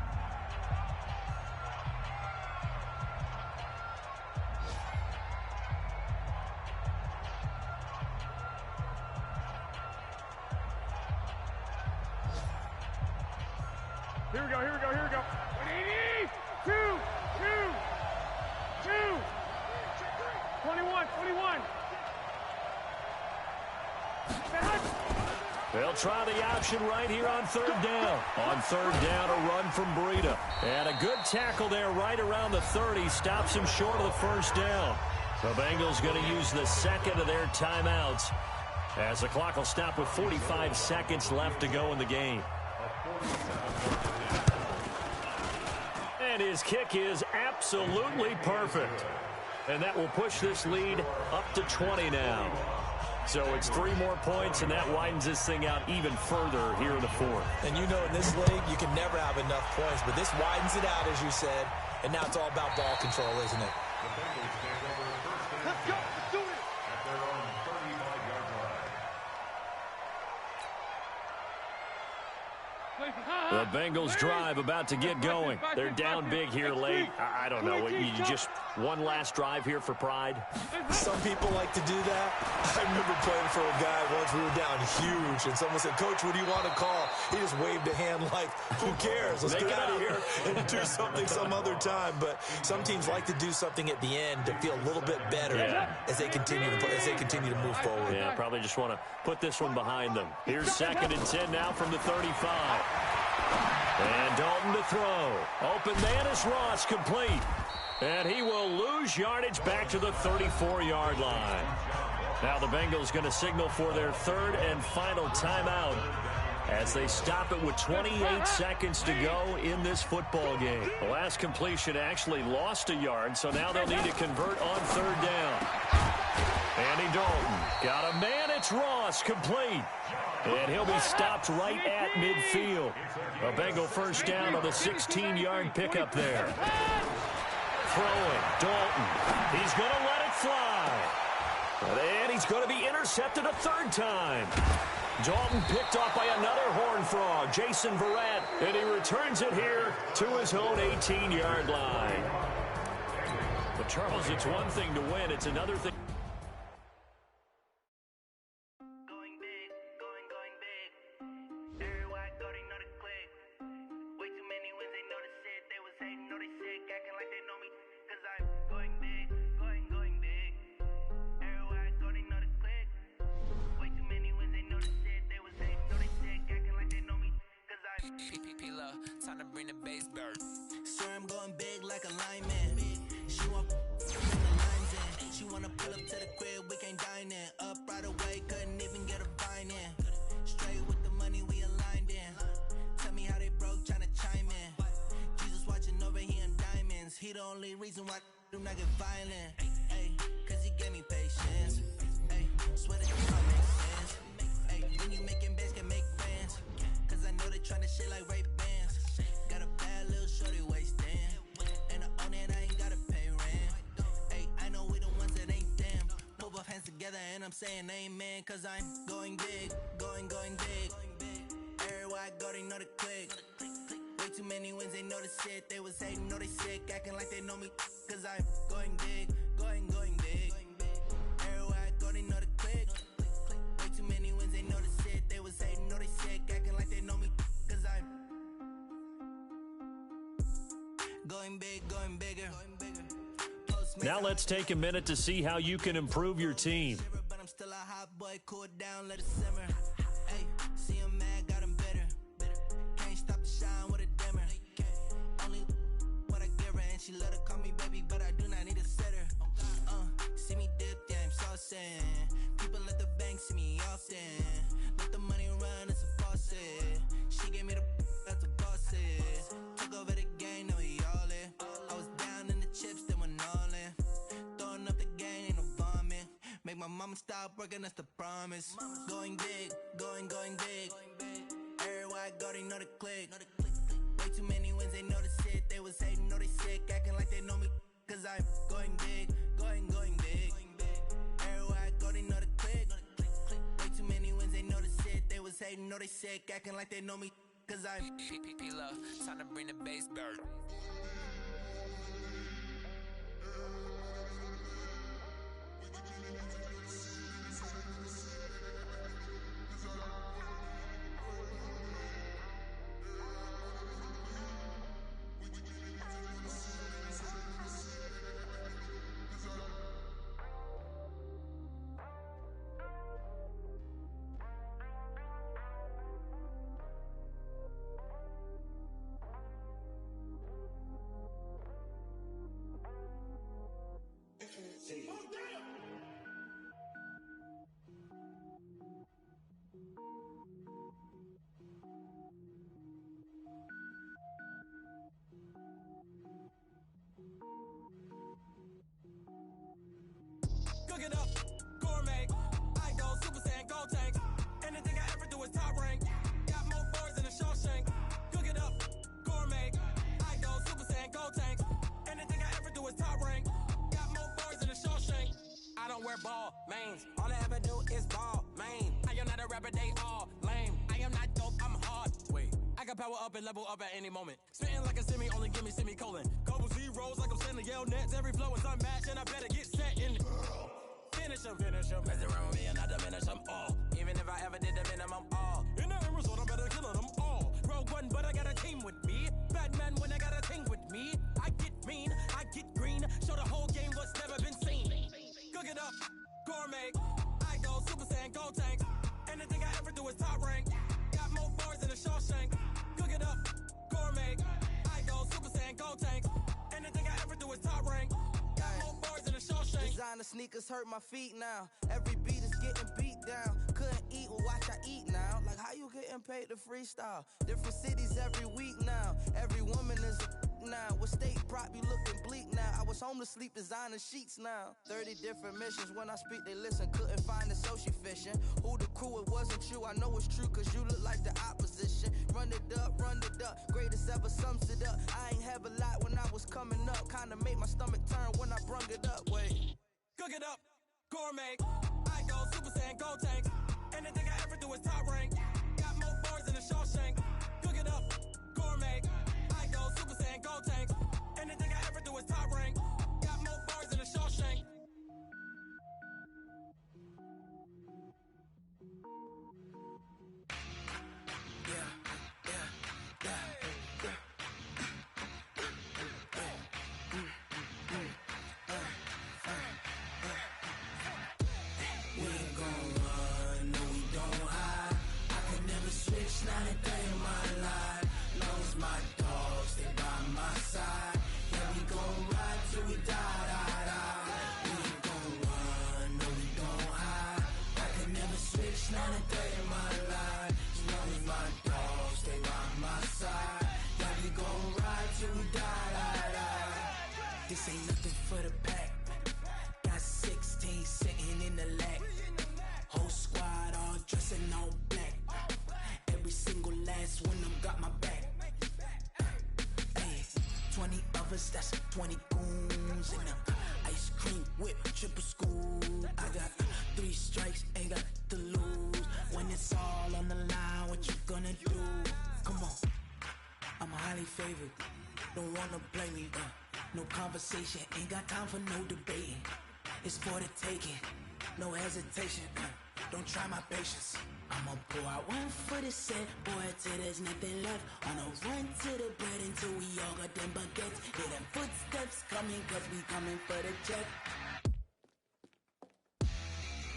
Here we go. 180. 2. 21. They'll try the option right here on 3rd down. On 3rd down, a run from Breida. And a good tackle there right around the 30. Stops him short of the 1st down. The Bengals going to use the 2nd of their timeouts as the clock will stop with 45 seconds left to go in the game. And his kick is absolutely perfect. And that will push this lead up to 20 now. So it's 3 more points, and that widens this thing out even further here in the 4th. And you know in this league, you can never have enough points, but this widens it out, as you said, and now it's all about ball control, isn't it? The Bengals take over 1st Let's go. Let's do it. At their own 35-yard line. The Bengals drive about to get going. They're down big here late. I don't know. You just one last drive here for pride? Some people like to do that. I remember playing for a guy once. We were down huge, and someone said, "Coach, what do you want to call?" He just waved a hand like, who cares? Let's get out of here and do something some other time. But some teams like to do something at the end to feel a little bit better as they continue to move forward. Yeah, probably just want to put this one behind them. Here's 2nd and 10 now from the 35. And Dalton to throw. Open man is Ross, complete. And he will lose yardage back to the 34-yard line. Now the Bengals going to signal for their 3rd and final timeout as they stop it with 28 seconds to go in this football game. The last completion actually lost a yard, so now they'll need to convert on 3rd down. Andy Dalton got a man. It's Ross, complete. And he'll be stopped right at midfield. A Bengal first down on the 16-yard pickup there. Throwing, Dalton. He's going to let it fly. And he's going to be intercepted a 3rd time. Dalton picked off by another Horned Frog, Jason Verrett, and he returns it here to his own 18-yard line. But, Charles, it's one thing to win. It's another thing. Time to bring the base bird. Swear I'm going big like a lineman. She want bring the lines in. She wanna pull up to the crib, we can't dine in. Up right away, couldn't even get a vine in. Straight with the money we aligned in. Tell me how they broke, tryna chime in. Jesus watching over here in diamonds. He the only reason why I do not get violent. Ay, cause he gave me patience. Ay, swear that it all makes sense. Ay, when you making bands, can make friends. Cause I know they tryna shit like Ray Bans. Got a bad little shorty wasting. And I own it, I ain't gotta pay rent. Ay, I know we the ones that ain't them. Move our hands together and I'm saying amen. Cause I'm going big, going big. Everywhere I go, they know the click. Way too many wins, they know the shit. They was hating, know they sick, acting like they know me. Cause I'm going big, going big. Everywhere I go, they know the click. Way too many wins, they know the shit. They was hating, know they sick, acting like they know me. Cause I'm going big, going bigger. Now let's take a minute to see how you can improve your team. But I'm still a hot boy, cool down, let it simmer. Hey, see him mad, got him bitter. Can't stop the shine with a dimmer. Only what I give her, and she let her call me baby, but I do not need a sitter. See me dip, yeah, I'm saucing. People at the bank see me often. Let the money run, it's a faucet. She gave me the that's a bosses. Took over the game, now we all in. I was down in the chips, they went all in. Throwing up the game, ain't no vomit. Make my mama stop working, that's the promise. Going big, going big. Everywhere I go, they know the click. Way too many wins, they know the shit. They was hating, know they sick, acting like they know me. Cause I'm going big, going big. Everywhere I go, they know the click. Way too many wins, they know the shit. They was hating, know they sick, acting like they know me. Cause I'm P-P-P-Love, time to bring the bass bird. Cook it up, gourmet. I go Super Saiyan, gold tank. Anything I ever do is top rank. Got more boards than a Shawshank. Cook it up, gourmet. I go Super Saiyan, gold tank. Anything I ever do is top rank. Got more boards than a Shawshank. ball, mains. All I ever do is ball, main. I am not a rapper, they all lame. I am not dope, I'm hard. Wait, I can power up and level up at any moment. Spitting like a semi, only give me semicolon. Couple zeros like I'm sending yell nets. Every flow is unmatched, and I better get set in. Finish them. Mess around with me and I diminish them all. Even if I ever did the minimum, all. In the end result, I better kill them all. Rogue One, but I got a team with me. Batman when I got a team with me. I get mean, I get green. Show the whole game what's never been seen. Cook it up, gourmet. I go Super Saiyan, Gold Tank. Anything I ever do is top rank. Got more bars than a Shawshank. Cook it up, gourmet. I go Super Saiyan, Gold Tank. Anything I ever do is top rank. Got more bars than a Shawshank. Designer sneakers hurt my feet now. Every beat is getting beat down. Couldn't eat, well watch I eat now. Like how you getting paid to freestyle? Different cities every week now. Every woman is a now. What state prop be looking bleak now? I was home to sleep designer sheets now. 30 different missions. When I speak they listen. Couldn't find it so she fishing. Who the crew? It wasn't you. I know it's true cause you look like the opposition. Run it up. Greatest ever sums it up. I ain't have a lot when I was coming up. Kinda made my stomach turn when I brung it up. Wait. Cook it up, gourmet. I go Super Saiyan, Gold Tank. Anything I ever do is top rank. Got more bars than a Shawshank. Cook it up, gourmet. I go Super Saiyan, Gold Tank. Anything I ever do is top rank. Got more bars than a Shawshank. Switch, not a day in my life. Long as my dogs, they by my side. Yeah, we gon' ride till we die. We ain't gon' run, no, we gon' hide. I can never switch, not a day in my life. As long as my dogs, they by my side. Yeah, we gon' ride till we die. This ain't nothing for the pack. Got 16 sitting in the lag. Whole squad all dressing all black. Every single last one of them got my back. Hey, 20 of us, that's 20 goons in them. Ice cream whip, triple scoop. I got 3 strikes, ain't got to lose. When it's all on the line, what you gonna do? Come on, I'm highly favored. Don't wanna blame me, no conversation, ain't got time for no debating. It's for the taking, no hesitation. Don't try my patience. I'ma pour out one for the set, boy, till there's nothing left. On a run to the bread until we all got them baguettes. Hear them footsteps coming, cause we coming for the check.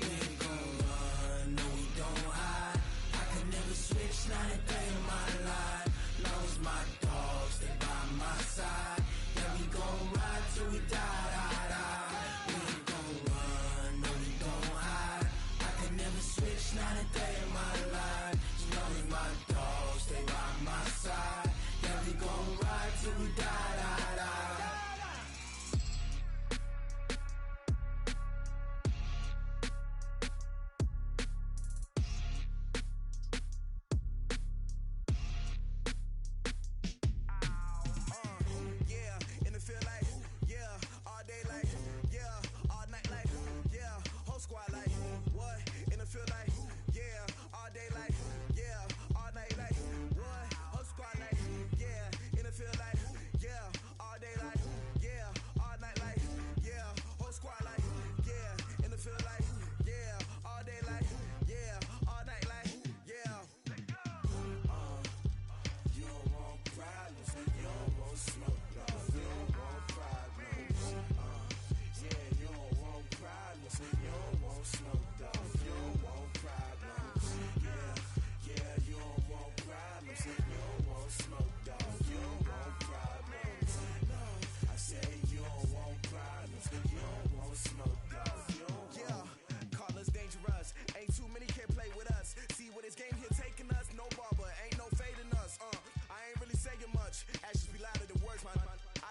We ain't gon' run, no, we don't hide. I could never switch, not a day in my life. Long as my dogs, they by my side. Yeah, we gon' ride till we die. We ain't gon' run, no, we don't hide. I could never switch, not a day in my life. As long as my dogs, they by my side. Yeah, we gon' ride till we die.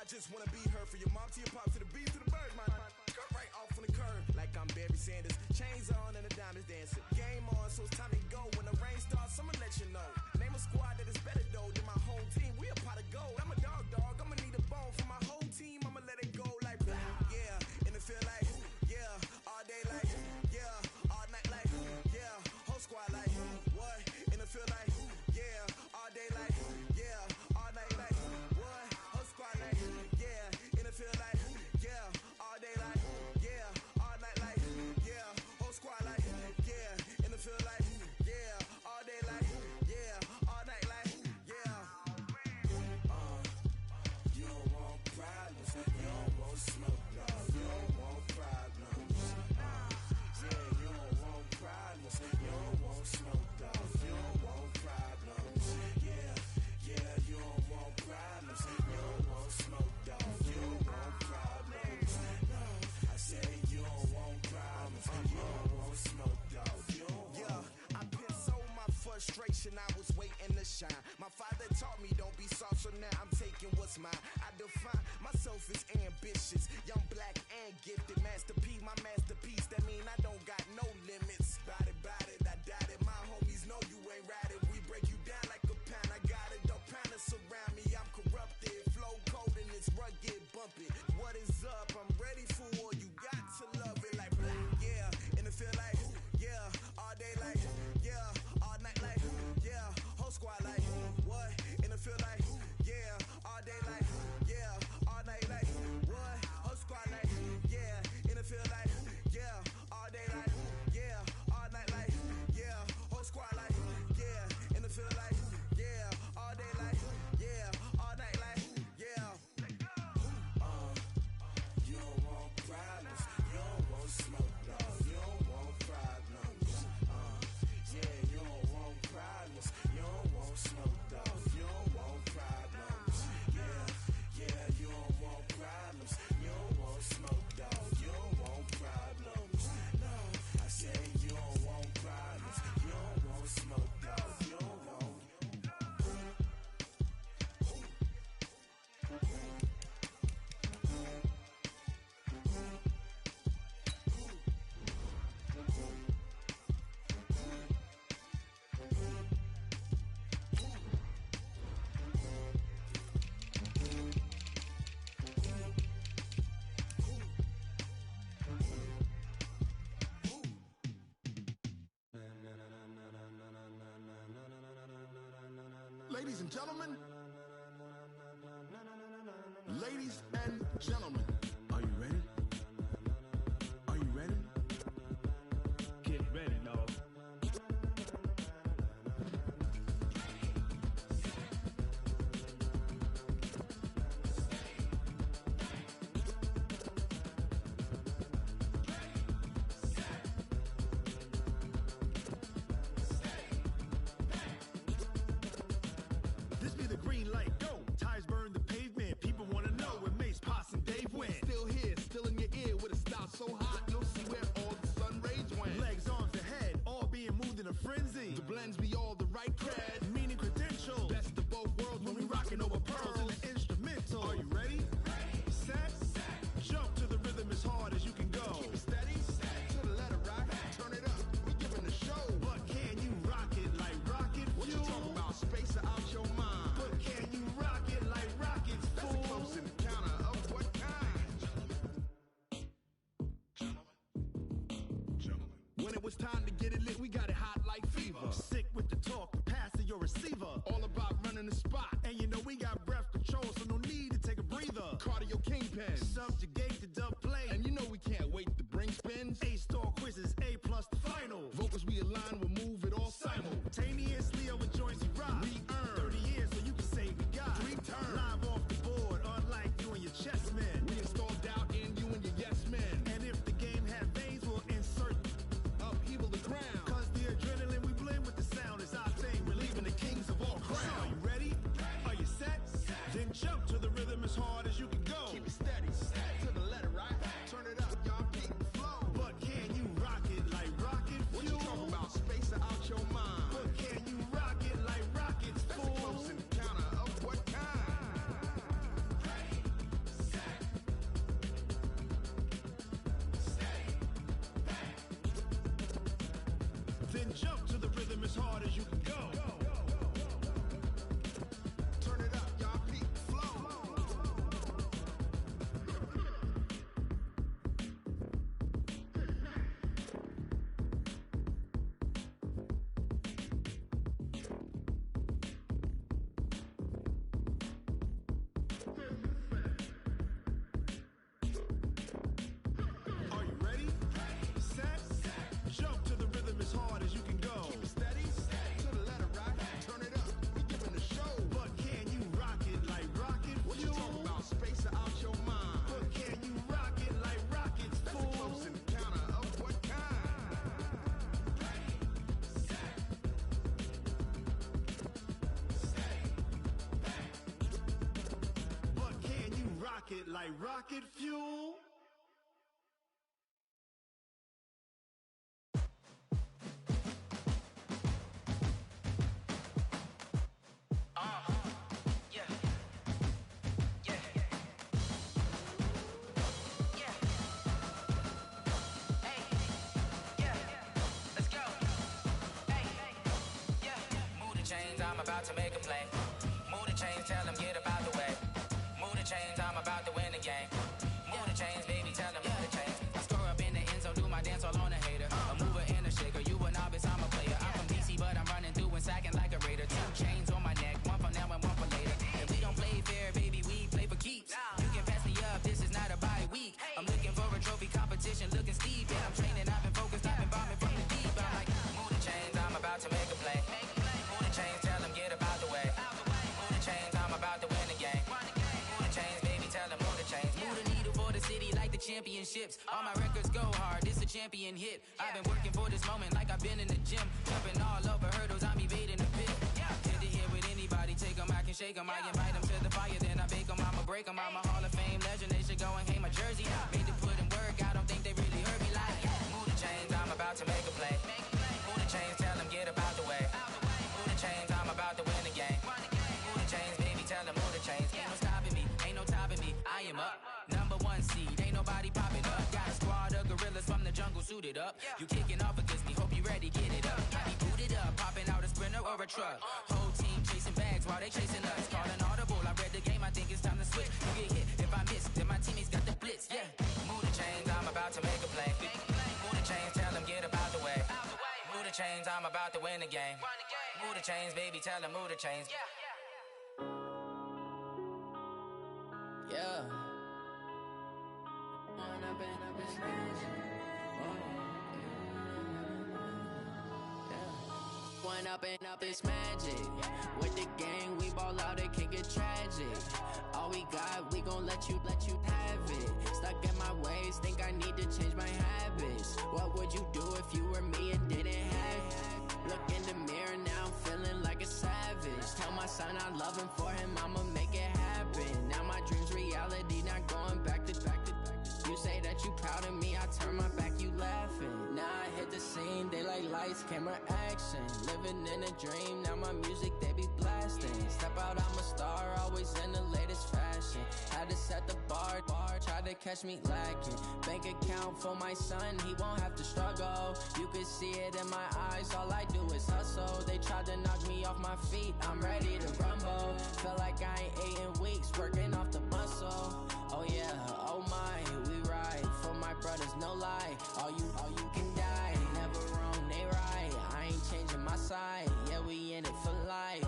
just wanna be heard. For your mom to your pop to the beat to the bird, man. Cut right off on the curb like I'm Barry Sanders. Chains on and the diamonds dancing. Game on, so it's time to go. When the rain starts, I'ma let you know. Name a squad that is better though than my home team. We a pot of gold. I'm a dog. I'ma need a bone for my whole team. I'ma let it go like blah. Yeah, and it feel like yeah, all day like Ladies and gentlemen. Ladies and gentlemen. Are you ready? Are you ready? Get ready, dog. This be the green light, go. Tires burn the pavement. People want to know where Mace, Potts, and Dave went. Still here, still in your ear with a style so hot, you'll see where all the sun rays went. Legs, arms, and head, all being moved in a frenzy. The blends be all the right cred, meaning credentials. Best of both worlds when we rockin' over pearls in the instrumental. Are you ready? Set, jump to the rhythm as hard as you can go. Keep it steady, to the letter right. Turn it up, we giving the show. But can you rock it like rocket fuel? What you talking about? Space out your mind. But can you rock it like rockets, fool? That's a close encounter of what kind? Gentlemen. When it was time to get it lit, we got it hot like fever. Sick with the talk, pass to your receiver. All about running the spot. And you know we got breath control, so no need to take a breather. Cardio kingpin, subjugate the dub play. And you know we can't wait to bring spins. A-star quizzes, A+ the final. Vocals we align, we'll move it all simultaneously over joints we rock. We earn 30 years, so you can say we got 3 turns. Live off the board, unlike you and your chess men. We install doubt in you and your yes men. And if the game had veins, we'll insert upheaval the ground. Cause the adrenaline we blend with the sound is our thing. We're leaving the kings of all crowns. So are you ready? Are you set? Then jump to the rhythm as hard as you can go. Keep it steady, to the letter right. Turn it up, y'all keep the flow. But can you rock it like rocket fuel? What you talking about? Space out your mind. But can you rock it like rockets, fool? That's a close encounter of what kind? Then jump to the rhythm as hard as you can go. Turn it up, y'all peak flow. Are you ready? Set, jump to the rhythm as hard as you can go. Keep it steady, to the letter right. Turn it up, we giving the show. But can you rock it like rocket fuel? What you talking about? Space out your mind. But can you rock it like rockets, fool? That's a close encounter of what kind? But can you rock it like rocket fuel? I'm about to make a play. Move the chains, tell them get up out the way. Move the chains, I'm about to win the game. Move the chains, baby, tell them move the chains. I score up in the end zone, do my dance all on a hater. A mover and a shaker, you a novice, I'm a player. I'm from DC, but I'm running through and sacking like a raider. 2 chains on my neck, one for now and one for later. And we don't play fair, baby, we play for keeps. You can pass me up, this is not a bye week. I'm looking for a trophy competition, looking steep. And I'm training, I've been focused, I've been bombing from the deep. I'm like, move the chains, I'm about to make a play. Move the chains, tell them get up out the way. Move the chains, I'm about to win the game. Move the chains, baby, tell them move the chains. Move the needle for the city like the championships. All my records go hard, this a champion hit. I've been working for this moment like I've been in the gym. Jumping all over hurdles, I'm evading the pit. Hit to hit with anybody, take them, I can shake them. I invite them to the fire, then I bake them, I'ma break them. I'm a Hall of Fame legend, they should go and hang my jersey. Made to put in work, I don't think they really heard me like. Move the chains, I'm about to make a play. Move the chains, tell them get up out the way. Move the chains, I'm about to win the game. Move the chains, baby, tell them move the chains. Ain't no stopping me, ain't no topping me, I am up. Number 1 seed, ain't nobody popping up. Got a squad of gorillas from the jungle suited up. You kicking off against me, hope you ready, get it up. I be booted up, popping out a sprinter or a truck. Whole team chasing bags while they chasing us. Calling audible, I read the game, I think it's time to switch. You get hit, if I miss, then my teammates got the blitz, yeah. Move the chains, I'm about to make a play. Move the chains, tell them get up out the way. Move the chains, I'm about to win the game. Move the chains, baby, tell them move the chains. Yeah. When I've been up this magic. When up and up this magic. With the gang, we ball out, it can get tragic. All we got, we gon' let you have it. Stuck in my ways, think I need to change my habits. What would you do if you were me and didn't have it? Look in the mirror, now I'm feeling like a savage. Tell my son I love him, for him I'ma make it happen. Now my dream's reality, not going back to. You say that you proud of me, I turn my back, you laughing. Now I hit the scene, daylight lights, camera action. Living in a dream, now my music, they be blasting. Step out, I'm a star, always in the latest fashion. Had to set the bar, try to catch me lacking. Bank account for my son, he won't have to struggle. You can see it in my eyes, all I do is hustle. They tried to knock me off my feet, I'm ready to rumble. Feel like I ain't ate in weeks, working off the muscle. Oh yeah, oh my, we ride for my brothers, no lie. All you can die, never wrong, they right. I ain't changing my side, yeah, we in it for life.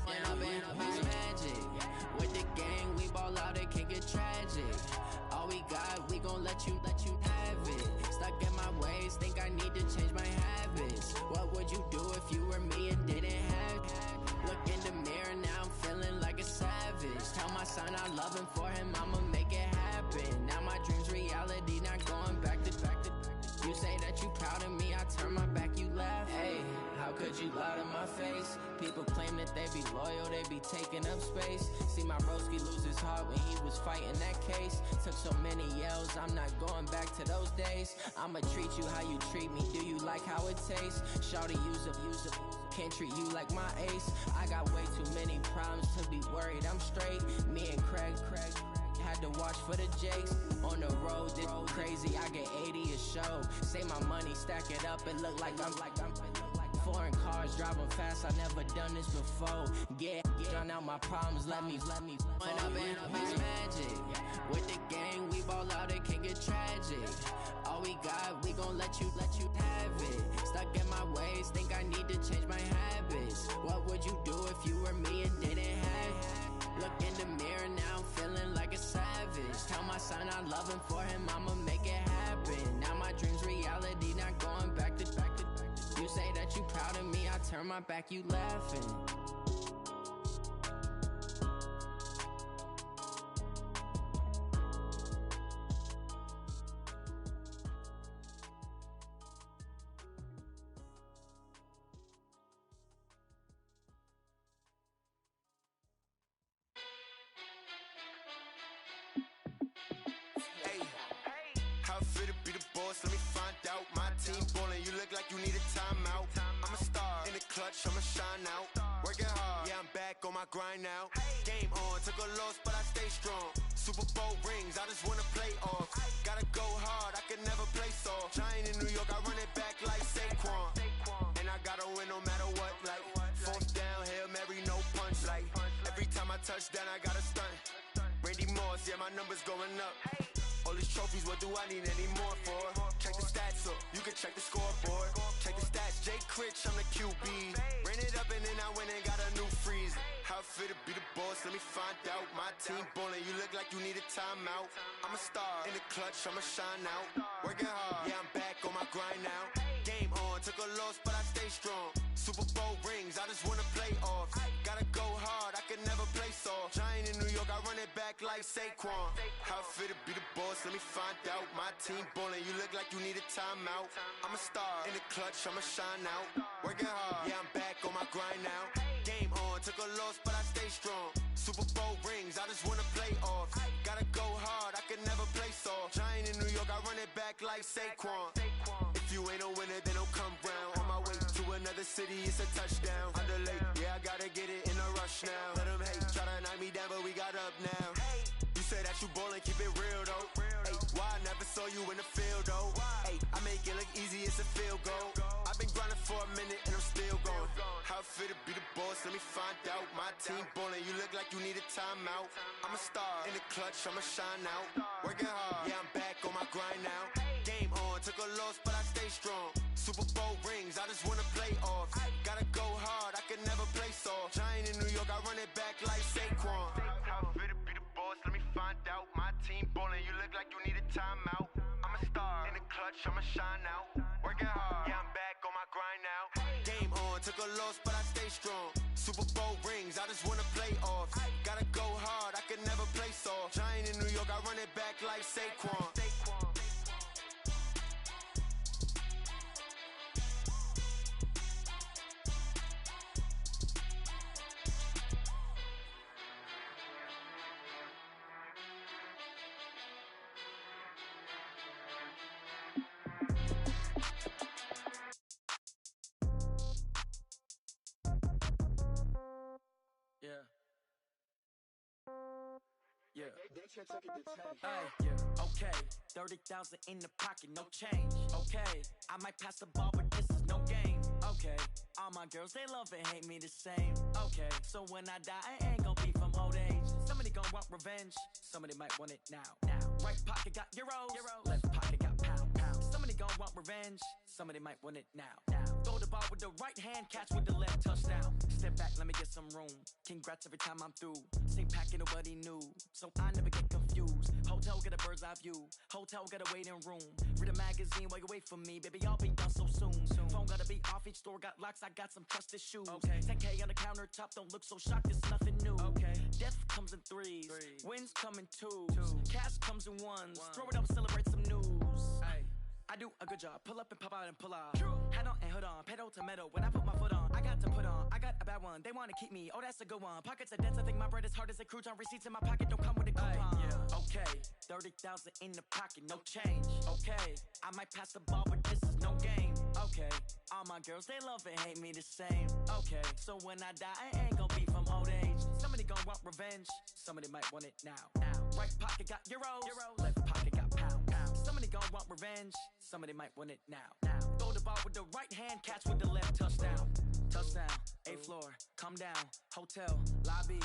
When I've been up, it's magic. With the gang, we ball out, it can get tragic. All we got, we gon' let you have it. Stuck in my ways, think I need to change my habits. What would you do if you were me and didn't have it? Look in the mirror, now I'm feeling like a savage. Tell my son I love him, for him I'ma make it happen. Now my dream's reality, not going back to. You say that you proud of me, I turn my back, you laugh. Hey, how could you lie to my face? People claim that they be loyal, they be taking up space. See my broski lose his heart when he was fighting that case. Took so many yells, I'm not going back to those days. I'ma treat you how you treat me, do you like how it tastes? Shawty, use up, can't treat you like my ace. I got way too many problems to be worried, I'm straight. Me and Craig had to watch for the Jakes. On the road, this crazy, I get 80 a show. Say my money, stack it up, it look like I'm foreign cars, driving fast, I never done this before. Get drown out my problems, let me When I've been up, it's magic. With the gang, we ball out, it can get tragic. All we got, we gon' let you have it. Stuck in my ways, think I need to change my habits. What would you do if you were me and didn't have it? Look in the mirror, now I'm feeling like a savage. Tell my son I love him, for him I'ma make it happen. Now my dream's reality, not going back to. You say that you proud of me, I turn my back, you laughing. Let me find out. My team ballin', you look like you need a timeout. I'm a star in the clutch, I'ma shine out. Working hard, yeah, I'm back on my grind now. Game on, took a loss, but I stay strong. Super Bowl rings, I just wanna play off. Gotta go hard, I can never play soft. Giant in New York, I run it back like Saquon. And I gotta win no matter what, like fourth down, Hail Mary, no punch. Like every time I touch down, I gotta stunt. Randy Moss, yeah, my numbers going up. All these trophies, what do I need any more for? Check the stats up, you can check the scoreboard. Check the stats, Jake Critch, I'm the QB. Ran it up and then I went and got a new freeze. How it feel to be the boss, let me find out. My team ballin', you look like you need a timeout. I'm a star in the clutch, I'ma shine out. Working hard, yeah, I'm back on my grind now. Game on, took a loss, but I stay strong. Super Bowl rings, I just wanna play off. Gotta go hard, I can never play soft. Giant in New York, I run it back like Saquon. How it feel to be the boss, let me find out. My team ballin', you look like you need a timeout. I'm a star in the clutch, I'ma shine out. Working hard, yeah, I'm back on my grind now. Game on, took a loss, but I stay strong. Super Bowl rings, I just wanna play off. Gotta go hard, I can never play soft. Giant in New York, I run it back like Saquon. If you ain't a winner, then don't come round. On my way to another city, it's a touchdown. Underlay, yeah, I gotta get it in a rush now. Let them hate, try to knock me down, but we got up now. You say that you ballin', keep it real though. Hey, why I never saw you in the field though? Hey, I make it look easy, it's a field goal. I've been grinding for a minute and I'm still going. How it feel to be the boss, let me find out. My team ballin', you look like you need a timeout. I'm a star in the clutch, I'ma shine out. Working hard, yeah, I'm back on my grind now. Game on, took a loss, but I stay strong. Super Bowl rings, I just wanna play off. Gotta go hard, I can never play soft. Giant in New York, I run it back like Saquon. How it feel to be the boss, let me find find out. My team ballin', you look like you need a timeout. I'm a star in the clutch, I'ma shine out. Working hard, yeah, I'm back on my grind now. Game on, took a loss, but I stay strong. Super Bowl rings, I just wanna play off. Gotta go hard, I could never play soft. Giant in New York, I run it back like Saquon. Yeah. Hey, yeah. Okay, 30,000 in the pocket, no change. Okay, I might pass the ball, but this is no game. Okay, all my girls, they love and hate me the same. Okay, so when I die, I ain't gon' be from old age. Somebody gon' want revenge, somebody might want it now. Right pocket got euros, left pocket got pound. Somebody gon' want revenge, somebody might want it now. Throw the ball with the right hand, catch with the left, touchdown. Step back, let me get some room. Congrats every time I'm through. Same packet, nobody knew, so I never get confused. Hotel get a bird's eye view, hotel got a waiting room. Read a magazine while you wait for me, baby, I'll be done so soon. Phone gotta be off, each store got locks, I got some trusted shoes. 10K on the countertop, don't look so shocked, it's nothing new. Death comes in threes, wins come in twos, cash comes in ones. Throw it up, celebrate some news. I do a good job, pull up and pop out and pull out. Head on and hood on, pedal to metal. When I put my foot on, I got to put on. I got a bad one, they wanna keep me, oh that's a good one. Pockets are dense, I think my bread is hard as a crouton. Receipts in my pocket don't come with a coupon. Okay, 30,000 in the pocket, no change. Okay, I might pass the ball, but this is no game. Okay, all my girls, they love and hate me the same. Okay, so when I die, I ain't gon' be from old age. Somebody gon' want revenge, somebody might want it now. Right pocket got euros, left pocket got pound. Somebody gon' want revenge, somebody might want it now. Throw the ball with the right hand, catch with the left, touchdown. Touchdown, 8th floor, come down, hotel, lobby.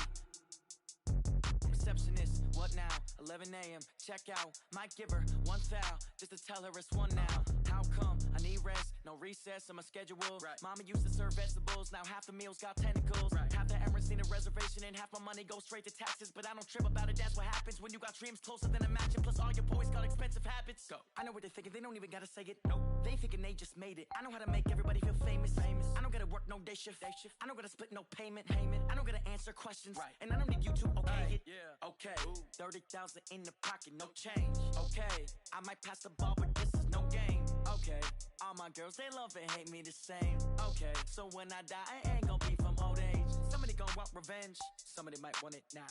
Receptionist, what now? 11 a.m., check out. Might give her one foul, just to tell her it's one now. How come? I need rest, no recess on my schedule. Mama used to serve vegetables, now half the meals got tentacles. Half the errands need a reservation and half my money goes straight to taxes. But I don't trip about it, that's what happens when you got dreams closer than a match. And plus all your boys got expensive habits. Go. I know what they're thinking, they don't even gotta say it. Nope. They thinking they just made it. I know how to make everybody feel famous. I don't gotta work no day shift. I don't gotta split no payment. I don't gotta answer questions. And I don't need you to okay it. Okay, 30,000 in the pocket, no change. Okay, I might pass the ball, but this is no game. Okay, all my girls, they love and hate me the same. Okay, so when I die, I ain't gon' be from old age. Somebody gon' want revenge, somebody might want it now.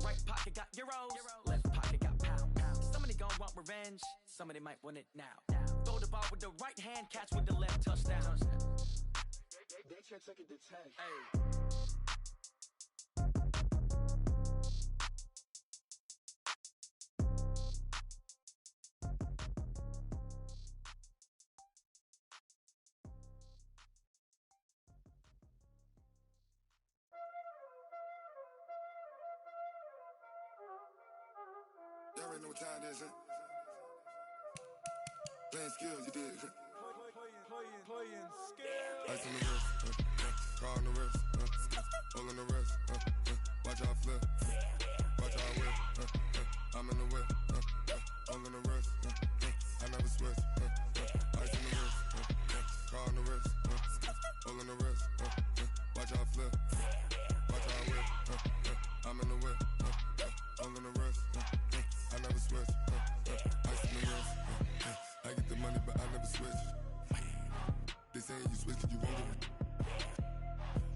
Right pocket got euros, left pocket got pound. Somebody gon' want revenge, somebody might want it now. Throw the ball with the right hand, catch with the left, touchdown. They check second to 10. Hey. Y'all already know what time it is, huh? Playing skills, you did. Playing skills. Ice on the wrist, car on the wrist, hole in the wrist, watch out flip, watch out whip, I'm in the whip, hole in the wrist, I never switch, ice on the wrist, car on the wrist, hole in the wrist, watch out flip, watch out whip, I'm in the whip, hole in the wrist, I never switch, ice on the wrist, I get the money but I never switch. They saying you switch cause you won't get it.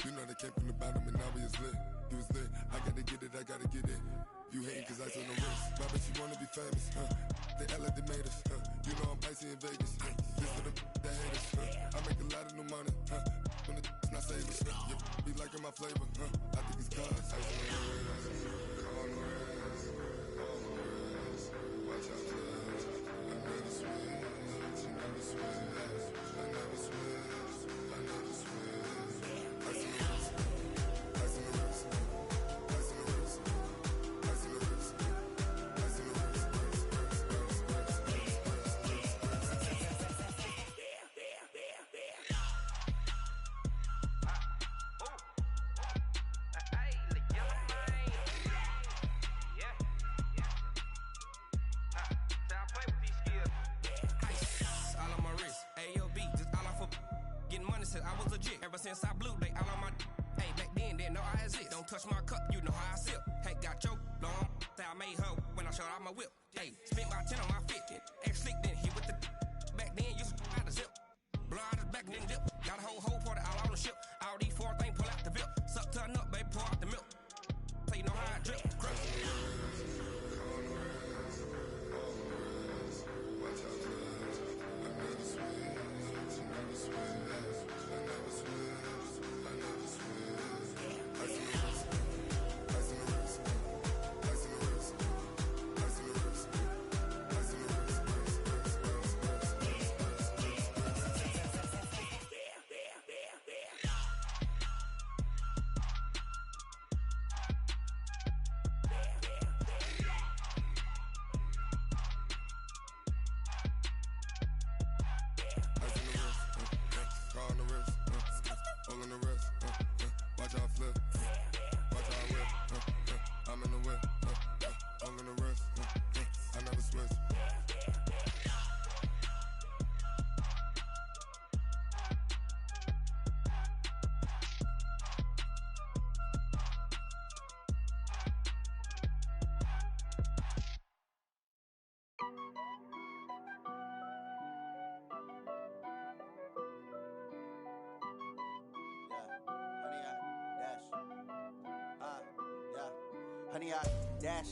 You know they came from the bottom and now we is lit. You was lit, I gotta get it, I gotta get it. You hating cause ice on the wrist. My bitch, you wanna be famous, They act like they made us, You know I'm icy in Vegas, This for the that hate us, I make a lot of new money, When the not savers, Be liking my flavor, I think it's cause ice on the wrist, on the wrist, on the wrist. Watch out, cuz I never switch, you never switch. I never switch, I never switch. Ice in the wrist, ice in the wrist, ice in the wrist, ice in the wrist, ice in the wrist, money since I was legit. Ever since I blew, they all on my. Hey, back then, didn't know I exist. Don't touch my cup, you know how I sip. Hey, got your long. Say I made her when I showed out my whip. Hey, spent about 10 on my fit. Ex-slick, then hit with the. Back then, used to out the zip. Blow out his back and then dip. Got a whole party all on the ship. All these four things pull out the VIP. Suck turn up, baby, pour out the milk. So you know how I drip. Crush. Honey, I dash,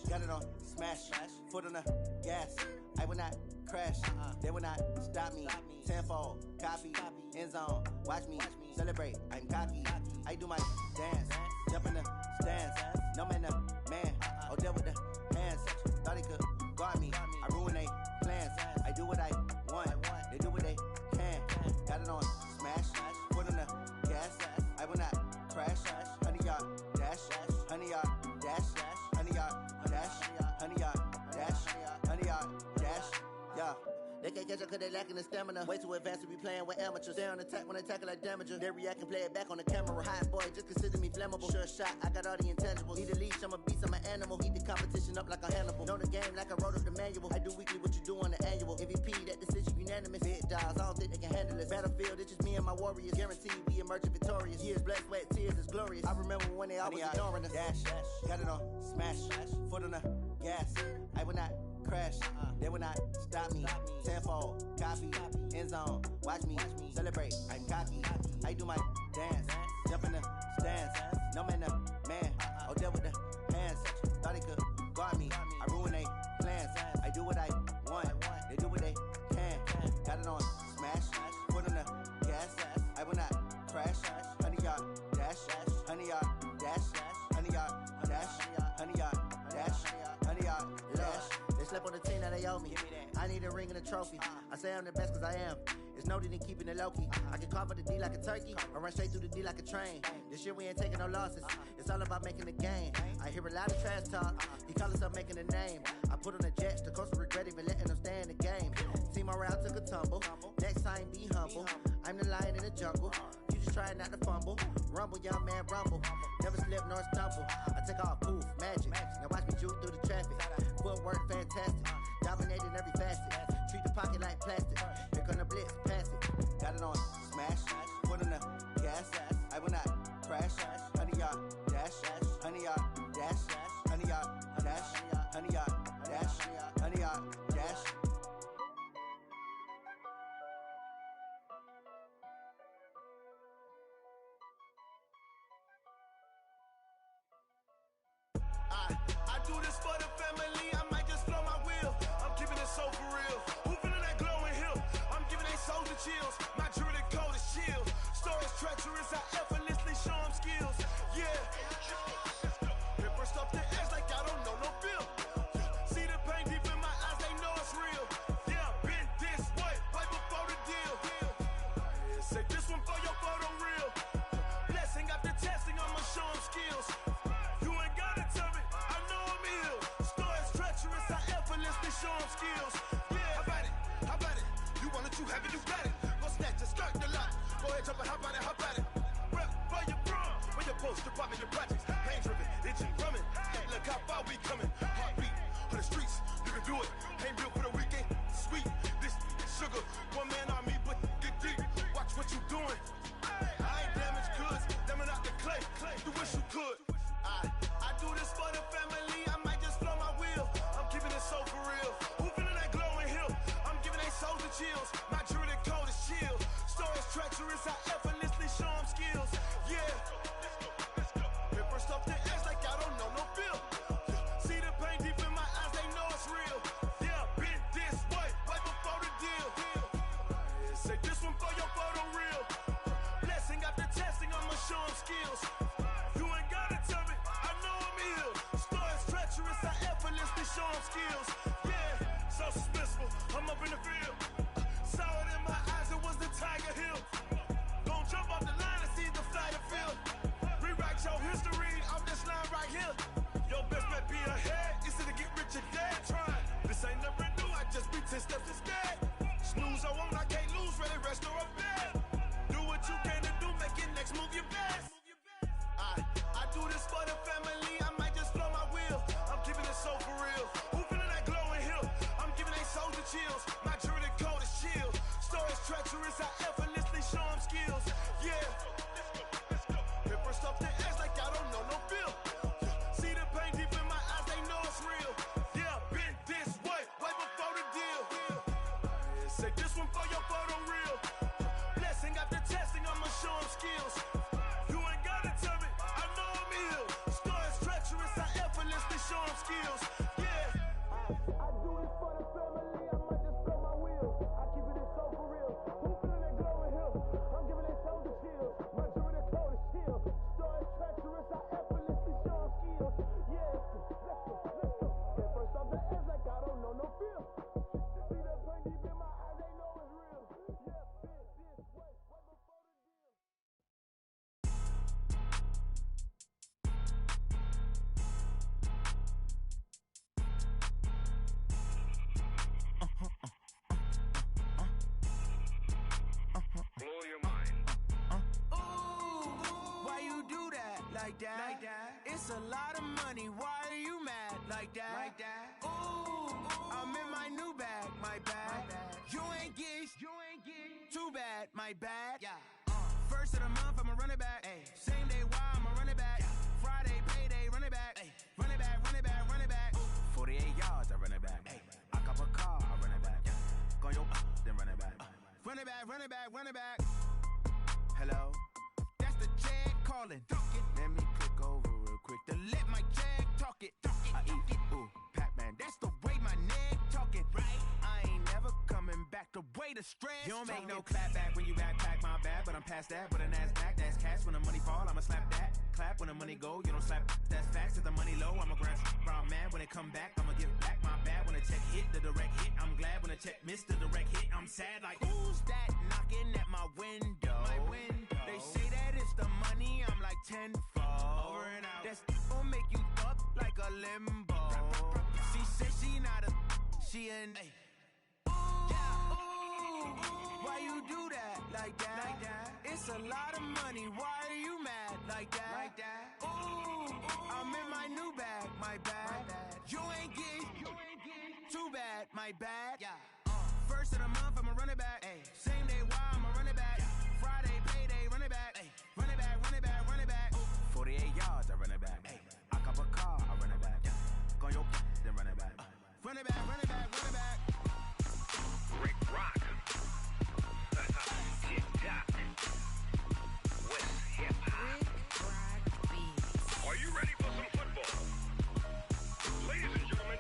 got it on smash, foot on the gas. I will not crash, they will not stop me. Tenfold, copy, end zone, watch me celebrate. I'm cocky, I do my dance, jump in the stands. No man, man, oh deal with the hands. Thought he could guard me, I ruin they plans. I do what I want, they do what they can. Got it on smash, foot on the gas. I will not crash, honey, y'all dash, honey, y'all dash, honey, y'all dash, honey, y'all dash, honey, y'all dash, yeah. They can't catch up cause they lacking the stamina. Way too advanced to be playing with amateurs. They on attack when they tackle like damager. They react and play it back on the camera. Hot boy, just consider me flammable. Sure shot, I got all the intangibles. Need a leash, I'm a beast, I'm an animal. Heat the competition up like a Hannibal. Know the game like I wrote up the manual. I do weekly what you do on the annual. MVP, that decision unanimous. Big dials, I don't think they can handle it. Battlefield, it's just me and my warriors. Guaranteed we emerging victorious. Years, blood, sweat, tears, is glorious. I remember when they always ignoring us. Dash, got it on smash, foot on the gas. I will not crash, they will not stop me. Tenfold, copy, end zone, watch me celebrate. I'm cocky, I do my dance, jump in the stands. No man, man, oh deal with the hands. Thought he could guard me, I ruin they plans. I do what I want, they do what they can. Got it on smash, foot on the gas. I will not crash, honey, y'all dash, honey, y'all dash, honey, y'all dash, honey, y'all dash, honey, y'all dash. They slept on the team that they owe me. I need a ring and a trophy. I say I'm the best cause I am. It's noted in keeping it low-key. I can carve up the D like a turkey or run straight through the D like a train. This year we ain't taking no losses. It's all about making the game. I hear a lot of trash talk. He call himself making a name. I put on the Jets. The coach will regret even letting them stay in the game. Team morale took a tumble. Next time be humble. I'm the lion in the jungle. You just try not to fumble. Rumble, young man, rumble. Never slip nor stumble. I take off, poof, magic. Now watch me juke through the traffic. Footwork fantastic. Dominating every facet. Treat the pocket like plastic. Here come the blitz, pass it. Got it on smash, foot on the gas. I will not crash. Honey, y'all dash, honey, y'all dash, honey, y'all dash, honey, y'all dash, honey, y'all dash. I do this for the family, I might just blow my wheel. I'm keeping it so for real. Who feeling that glowing hill? I'm giving they soldier chills. My jewelry cold as chill. Stories treacherous, I effortlessly show them skills. Yeah. Paper stuff the edge like I don't know no bill. See the pain deep in my eyes, they know it's real. Yeah, been this way, right before the deal. Say this one for your photo reel. Blessing after testing, I'ma show them skills. You ain't gotta tell me, I know I'm ill. Stories treacherous, I effortlessly show them skills. Yeah, how about it? You want it, you have it, you got it. Go snatch it, skirt the lot. Go ahead, jump it, how about it? Rep for your bro, when your post, you're popping your projects. Pain driven, itching, drumming. Look how far we coming. Heartbeat on the streets, you can do it. Ain't built for the weekend, sweet. This sugar, one man army, but get deep. Watch what you doing. treacherous, I effortlessly show them skills. Yeah. Hit first off the edge like I don't know no feel. See the pain deep in my eyes, they know it's real. Yeah, been this way, right before the deal. Say this one for your photo real. Blessing after testing, I'ma show them skills. You ain't gotta tell me, I know I'm ill. Stories treacherous, I effortlessly show them skills. Yeah, so suspenseful, I'm up in the field. Saw it in my eyes, it was the Tiger Hill. Gon' jump off the line and see the flight of field. Rewrite your history off this line right here. Your best bet be ahead, easy to get rich or dead trying. This ain't never new, I just be 10 steps instead. Snooze, I won't, I can't lose, ready, rest or a bed. Do what you can to do, make your next move your best. I do this for the family, I might just blow my wheel. I'm keeping it so for real. Who feeling that glowing hill? I'm giving they souls the chills. My jury code is chill. Stories treacherous, I effortlessly show them skills. Yeah. Hit first off the edge like I don't know no feel. See the pain deep in my eyes, they know it's real. Yeah, been this way, way before the deal. Say this one for your photo real. Blessing after testing, I'ma show them skills. You ain't gotta tell me, I know I'm ill. Stories treacherous, I effortlessly show them skills. Yeah. I do this for the family, I might just blow my wheel. I keep it so for real. Who feeling that glowing hill? I'm giving they souls the chills. My jury the code is chill. Stories treacherous, I effortlessly show them skills. Yeah. Let's go. Get first off the edge like I don't know no feel. See that pain deep in my eyes, they know it's real. Yeah, been this way, right before the deal. Blow your mind. Ooh, why you do that like that? Like that? It's a lot of money. Why are you mad like that? Like that? Ooh, I'm in my new bag, my bad. You ain't get too bad, my bad. Yeah. First of the month, I'ma run it back. Ay. Same day, why I'ma run it back. Friday, payday, run it back. Ay. Run it back, run it back, run it back. 48 yards, I run it back. Ay. I cop a car, I run it back. Go yo, then run it back. Run it back, run it back, run it back. Hello, that's the jag calling. Let me click over real quick to let my jag talk it. I eat it, ooh, Pac-Man. That's the way my neck talking. Right, I ain't never coming back. The way the stress. You don't make no clap back when you backpack, my bad. But I'm past that. But a NASDAQ, that's cash. When the money fall, I'ma slap that. Clap when the money go, you don't slap. That's facts. If the money low, I'ma grab brown man. When it come back, I'ma give back my bad. When the check hit, the direct hit. I'm glad when the check missed the direct hit. I'm sad like, who's that knocking at my window? My window. They say that it's the money, I'm like tenfold. Over and out. That's gon' make you up like a limbo. She said she not a, she an. Ay. Yeah. Why you do that like that? Like that? It's a lot of money. Why are you mad like that? Like that? Ooh, I'm in my new bag, my bad. You ain't get too bad, my bad. Yeah. First of the month, I'ma run it back. Ay. Same day, why I'ma run it back. Friday, payday, run it back. Ay. Run it back, run it back, run it back. 48 yards, I run it back. Ay. I cop a car, I run it back. Go yo, then run it back. Run it back, run it back, run it back. Rick Rock. Tip-top. West hip-hop. Are you ready for some football? Ladies and gentlemen.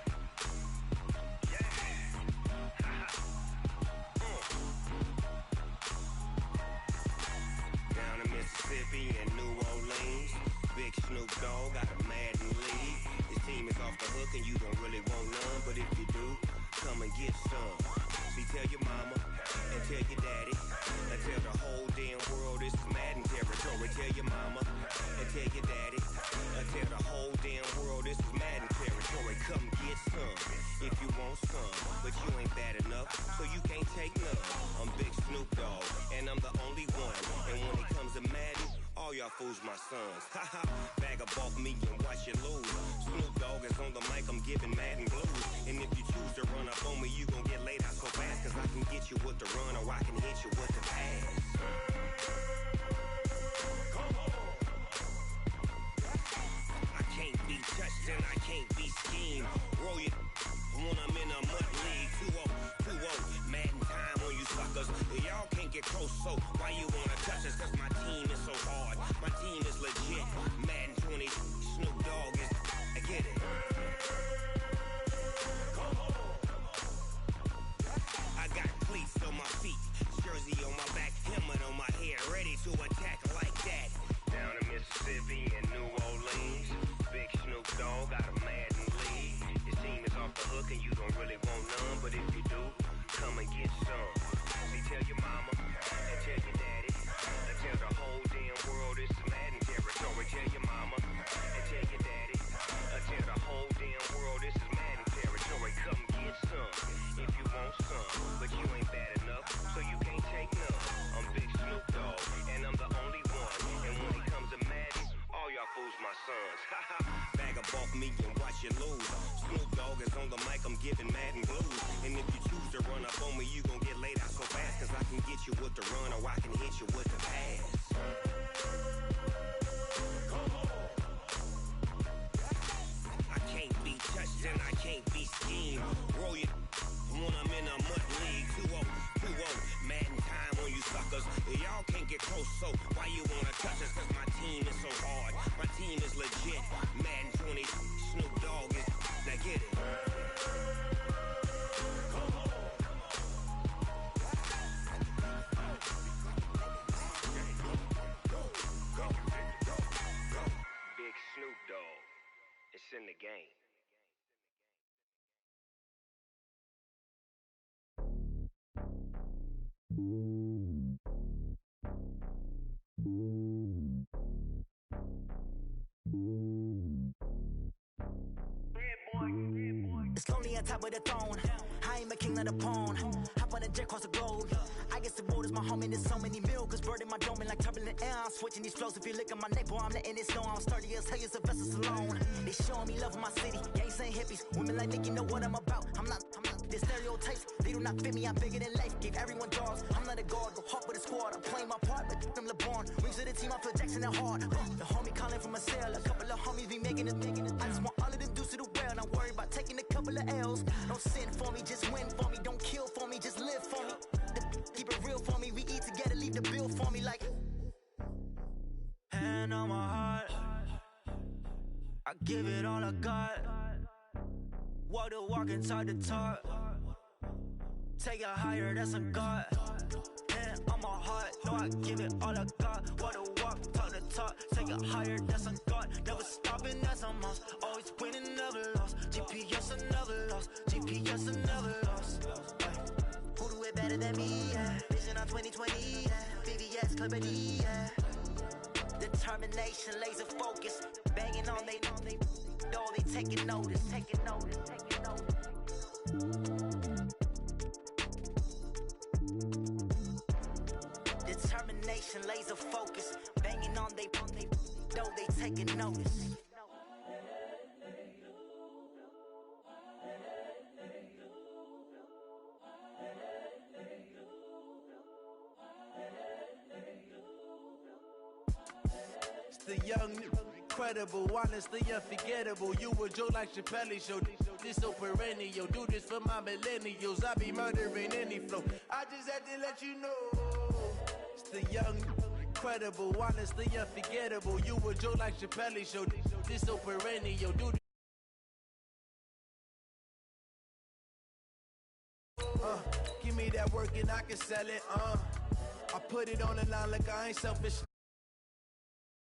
Yeah. Down in Mississippi and New Orleans, Big Snoop Dogg got a Madden league. His team is off the hook and you don't really want none, but if you do, come and get some. See, tell your mama and tell your daddy and tell the whole damn world this is Madden territory. Tell your mama and tell your daddy and tell the whole damn world this is Madden territory. Come get some if you want some, but you ain't bad enough, so you can't take none. I'm Big Snoop Dogg and I'm the only one. And when it comes to Madden, all y'all fools my sons. Haha, bag up off me and watch you lose. Snoop Dogg is on the mic, I'm giving Madden blues. And if you choose to run up on me, you gon' get laid out so fast. Cause I can get you with the run or I can hit you with the pass. Come on. I can't be touched and I can't be schemed. Roll it when I'm in a mud league. 2-0, Madden time on you suckers. Y'all can't get close, so why you wanna touch It's lonely on top of the throne. I am a king of the pawn. Hop on a jet across the globe. I guess the road is my home and there's so many milk. Bird in my dome and like turbulent air. I'm switching these flows. If you look at my neck, boy, I'm letting it snow. I'm sturdy as hell, as a vessel alone. They showing me love in my city. Gangs and hippies. Women like Nick, you know what I'm about. I'm not. The stereotypes, they do not fit me. I'm bigger than life. Give everyone dogs. I'm not a guard, go hard with a squad. I'm playing my part, but I'm LeBron. Wings of the team, I feel Jackson and hard. The homie calling from a cell. A couple of homies be making it. I just want all of them dudes to do well. Not worry about taking a couple of L's. Don't sin for me, just win for me. Don't kill for me, just live for me. Keep it real for me. We eat together, leave the bill for me like. Hand on my heart, I give it all I got. Walk the walk and talk the talk. Take it higher, that's a God. Hand on my heart, no, I give it all I got. Walk the walk, talk the talk. Take it higher, that's a God. Never stopping, that's a must. Always winning, never lost. GPS, I never lost. GPS, I never lost. Who do it better than me? Yeah. Vision on 2020. Yeah. VVS, Clippity. Yeah. Determination, laser focus. Banging on they door, they taking notice. Taking notice, taking notice. Determination, laser focus. Banging on they door, they taking notice. It's the young, incredible, honestly unforgettable. You a joke like Chappelle show. This so perennial. Do this for my millennials. I be murdering any flow. I just had to let you know. It's the young, incredible, honestly unforgettable. You a joke like Chappelle show. This so perennial. Do give me that work and I can sell it. I put it on the line like I ain't selfish.